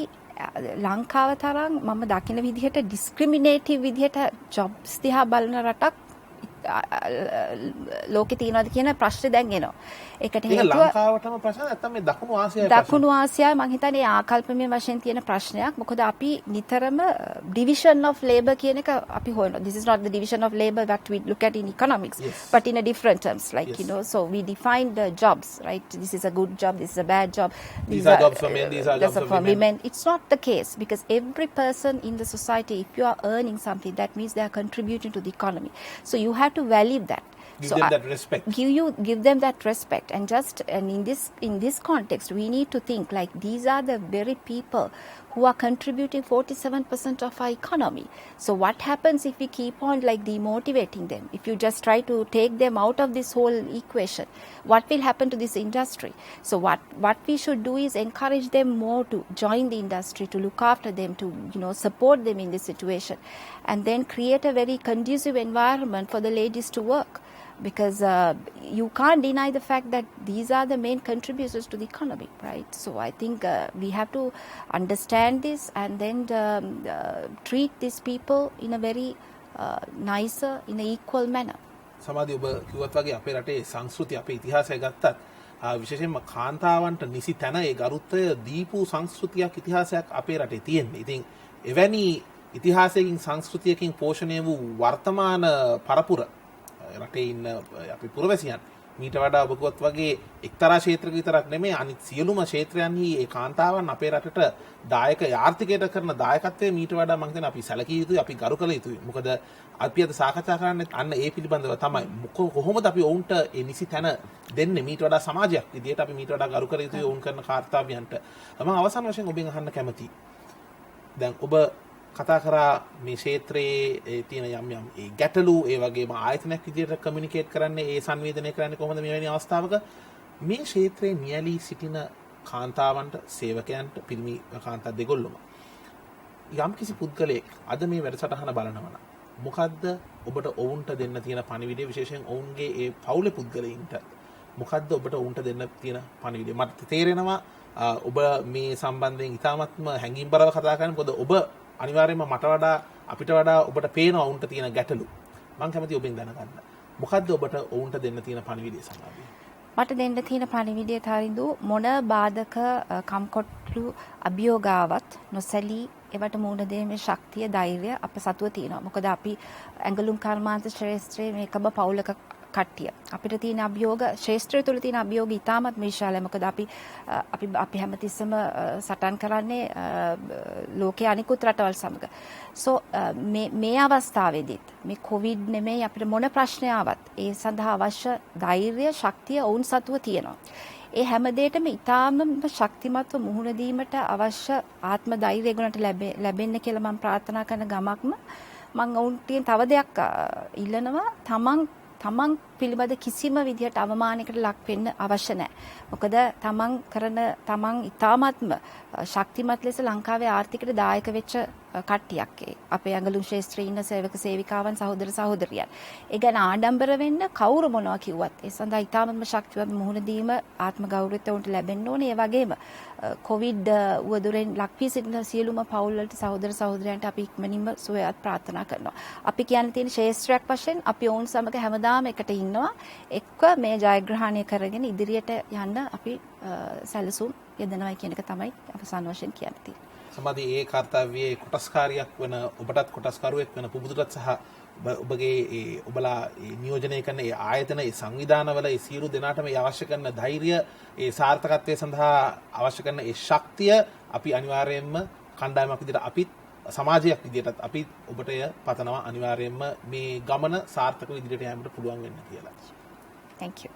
ලංකාව තරම් මම දකින විදිහට ඩිස්ක්‍රිමිනේටිව් විදිහට ජොබ්ස් දිහා බලන රටක් ලෝකේ තියෙනවද කියන ප්‍රශ්නේ දැන් එනවා. ඒකට හේතුව ලංකාවටම ප්‍රශ්න නැත්නම් මේ දකුණු ආසියාවේ ප්‍රශ්න. දකුණු ආසියාවේ මම හිතන්නේ ආකල්පමය වශයෙන් තියෙන ප්‍රශ්නයක්. මොකද අපි නිතරම division of labor කියන එක අපි හොයනවා. This is not the division of labor that we look at in economics, yes, but in a different terms, like yes, you know, so we define the jobs, right? This is a good job, this is a bad job. These are jobs for men, these are jobs for women. It's not the case, because every person in the society, if you are earning something, that means they are contributing to the economy. So you have to value that. Give them that respect. Give them that respect, and in this context we need to think like these are the very people who are contributing 47% of our economy. So what happens if we keep on like demotivating them? If you just try to take them out of this whole equation, what will happen to this industry? So what we should do is encourage them more to join the industry, to look after them, to support them in this situation, and then create a very conducive environment for the ladies to work. Because you can't deny the fact that these are the main contributors to the economy, right? So I think we have to understand this and then treat these people in a very nicer, in an equal manner. සමාධි ඔබ කිව්වත් වගේ අපේ රටේ සංස්කෘතිය අපේ ඉතිහාසය ගත්තත් විශේෂයෙන්ම කාන්තාවන්ට නිසි තැන ඒ ගරුත්වය දීපු සංස්කෘතියක් ඉතිහාසයක් අපේ රටේ තියෙන්නේ. ඉතින් එවැනි ඉතිහාසයකින් සංස්කෘතියකින් පෝෂණය වූ වර්තමාන පරපුර රටේ ඉන්න අපේ පුරවැසියන් මීට වඩා ඔබ කිව්වත් වගේ එක්තරා ක්ෂේත්‍රයක විතරක් නෙමෙයි අනිත් සියලුම ක්ෂේත්‍රයන්හි ඒ කාන්තාවන් අපේ රටට දායක ආර්ථිකයට කරන දායකත්වය මීට වඩා මම හිතන්නේ අපි සැලකිය යුතුයි, අපි ගරු කළ යුතුයි. මොකද අපි අද සාකච්ඡා කරන්නේ අන්න ඒ පිළිබඳව තමයි. කොහොමද අපි ඔවුන්ට ඒ නිසි තැන දෙන්නේ? මීට වඩා සමාජයක් විදියට අපි මීට වඩා ගරු කළ යුතුයි ඔවුන් කරන කාර්යයන්ට. මම අවසාන වශයෙන් ඔබෙන් අහන්න කැමතියි. දැන් ඔබ කතා කරා මේ ක්ෂේත්‍රයේ තියෙන යම් ඒ ගැටලු ඒ වගේම ආයතනයක් විදියට කමියුනිකේට් කරන්නේ ඒ සංවේදනය කරන්නේ කොහොමද මෙවැනි අවස්ථාවක මේ ක්ෂේත්‍රයේ නියැලී සිටින කාන්තාවන්ට සේවකයන්ට පිරිමි කාන්තා දෙගොල්ලම යම් කිසි පුද්ගලයෙක් අද මේ වැඩසටහන බලනවා නම් මොකද්ද ඔබට ඔවුන්ට දෙන්න තියෙන පණිවිඩය? විශේෂයෙන් ඔවුන්ගේ ඒ පවුලේ පුද්ගලයින්ට මොකද්ද ඔබට ඔවුන්ට දෙන්න තියෙන පණිවිඩය? මට තේරෙනවා ඔබ මේ සම්බන්ධයෙන් ඉතාමත්ම හැඟීම්බරව කතා කරන්නේ. මොකද ඔබ අනිවාර්යයෙන්ම මට වඩා අපිට වඩා ඔබට පේනවා ඔවුන්ට තියෙන ගැටලු. මම කැමතියි ඔබෙන් දැනගන්න. මොකද්ද ඔබට ඔවුන්ට දෙන්න තියෙන පණිවිඩය සමාධිය? මට දෙන්න තියෙන පණිවිඩය තරිඳු මොන බාධක කම්කොට්ටු අභියෝගාවත් නොසැලී ඒවට මුහුණ දීමේ ශක්තිය, ධෛර්යය අප සතුව තියෙනවා. මොකද අපි ඇඟලුම් කර්මාන්ත ශ්‍රේෂ්ත්‍රයේ මේකම පවුලක කට්ටිය. අපිට තියෙන අභියෝග ශ්‍රේෂ්ත්‍රය තුළ තියෙන අභියෝග ඉතාමත් විශාලයි. මොකද අපි හැමතිස්සම සටන් කරන්නේ ලෝකයේ අනිකුත් රටවල් සමග. So මේ අවස්ථාවේදීත් මේ කොවිඩ් නෙමෙයි අපිට මොන ප්‍රශ්නය ආවත් ඒ සඳහා අවශ්‍ය ධෛර්යය, ශක්තිය ඔවුන් සතුව තියෙනවා. ඒ හැම දෙයකම ඉතාම ශක්තිමත්ව මුහුණ දීමට අවශ්‍ය ආත්ම ධෛර්යය ගුණට ලැබෙන්න කියලා මම ප්‍රාර්ථනා කරන ගමක්ම මම ඔවුන්ට තව දෙයක් ඉල්ලනවා. තමන් පිළිබඳ කිසිම විදිහට අවමානයකට ලක් වෙන්න අවශ්‍ය නැහැ. මොකද තමන් ඉතාමත්ම ශක්තිමත් ලෙස ලංකාවේ ආර්ථිකයට දායක වෙච්ච කට්ටියක්. අපේ ඇඟලුම් ශාස්ත්‍රයේ ඉන්න සේවක සේවිකාවන් සහෝදර සහෝදරියන්. ඒ ගැන ආඩම්බර වෙන්න කවුරු මොනවා කිව්වත් ඒ සඳහා ඉතාමත්ම ශක්තිමත් මුහුණ දීම ආත්ම ගෞරවයට උන්ට ලැබෙන්න ඕනේ. ඒ වගේම කොවිඩ් උවදුරෙන් ලක්වී සිටින සියලුම පවුල් වලට සහෝදර සහෝදරයන්ට අපි ඉක්මනින්ම සුවයත් ප්‍රාර්ථනා කරනවා. අපි කියන්න තියෙන ශාස්ත්‍රයක් වශයෙන් අපි ඔවුන් සමග හැමදාම එකට ඉන්නවා. එක්ක මේ ජයග්‍රහණය කරගෙන ඉදිරියට යන්න අපි සැලසුම් යදනවා කියන එක තමයි අවසාන වශයෙන් කියන්න තියෙන්නේ. සමාධි ඒ කාර්යයේ කොටස්කාරියක් වෙන ඔබටත් කොටස්කරුවෙක් වෙන පුබුදුරත් සහ ඔබගේ ඔබලා නියෝජනය කරන ඒ ආයතන ඒ සංවිධානවල ඒ සියලු දෙනාටම ඒ අවශ්‍ය කරන ධෛර්යය ඒ සාර්ථකත්වය සඳහා අවශ්‍ය කරන ඒ ශක්තිය අපි අනිවාර්යයෙන්ම කණ්ඩායමක් විදිහට අපිත් සමාජයක් විදිහටත් අපි ඔබට පතනවා අනිවාර්යයෙන්ම මේ ගමන සාර්ථක විදිහට යෑමට පුළුවන් වෙන්න කියලා. Thank you.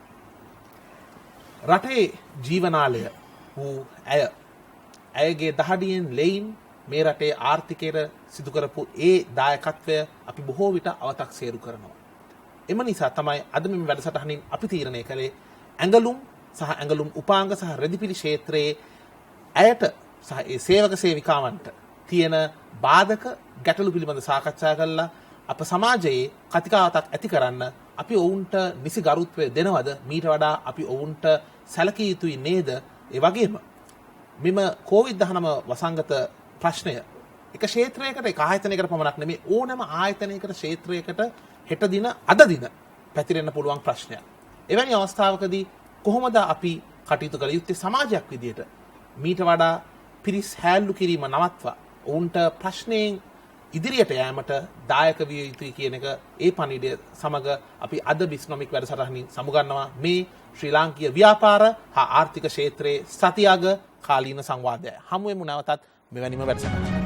රටේ ජීවනාලය වූ ඇයගේ දහඩියෙන් ලෙයින් මේ රටේ ආර්ථිකයට සිදු කරපු ඒ දායකත්වය අපි බොහෝ විට අවතක්සේරු කරනවා. එම නිසා තමයි අද මෙම වැඩසටහනින් අපි තීරණය කළේ ඇඟලුම් සහ ඇඟලුම් උපාංග සහ රෙදිපිලි ක්ෂේත්‍රයේ ඇයට සහ ඒ සේවක සේවිකාවන්ට තියෙන බාධක ගැටලු පිළිබඳ සාකච්ඡා කරලා අප සමාජයේ කතිකාවතක් ඇති කරන්න අපි ඔවුන්ට නිසි ගරුත්වය දෙනවද, මීට වඩා අපි ඔවුන්ට සැලකිය යුතුයි නේද? ඒ වගේම මෙම COVID-19 වසංගත ප්‍රශ්නය එක ක්ෂේත්‍රයකට එක ආයතනයකට පමණක් නෙමෙයි ඕනෑම ආයතනයකට ක්ෂේත්‍රයකට හෙට දින අද දින පැතිරෙන්න පුළුවන් ප්‍රශ්නයක්. එවැනි අවස්ථාවකදී කොහොමද අපි කටයුතු කළ යුත්තේ සමාජයක් විදියට මීට වඩා පිරිස් හැල්ලු කිරීම නවත්වා ඔවුන්ට ප්‍රශ්නයෙන් ඉදිරියට යෑමට දායක විය යුතුයි කියන එක ඒ පණිවිඩය සමග අපි අද බිස්නොමික් වැඩසටහනින් සමුගන්නවා මේ ශ්‍රී ලාංකීය ව්‍යාපාර හා ආර්ථික ක්ෂේත්‍රයේ සතියග කාලීන සංවාදය. හමු වෙමු නැවතත් මෙවැනිම වැඩසටහනක්.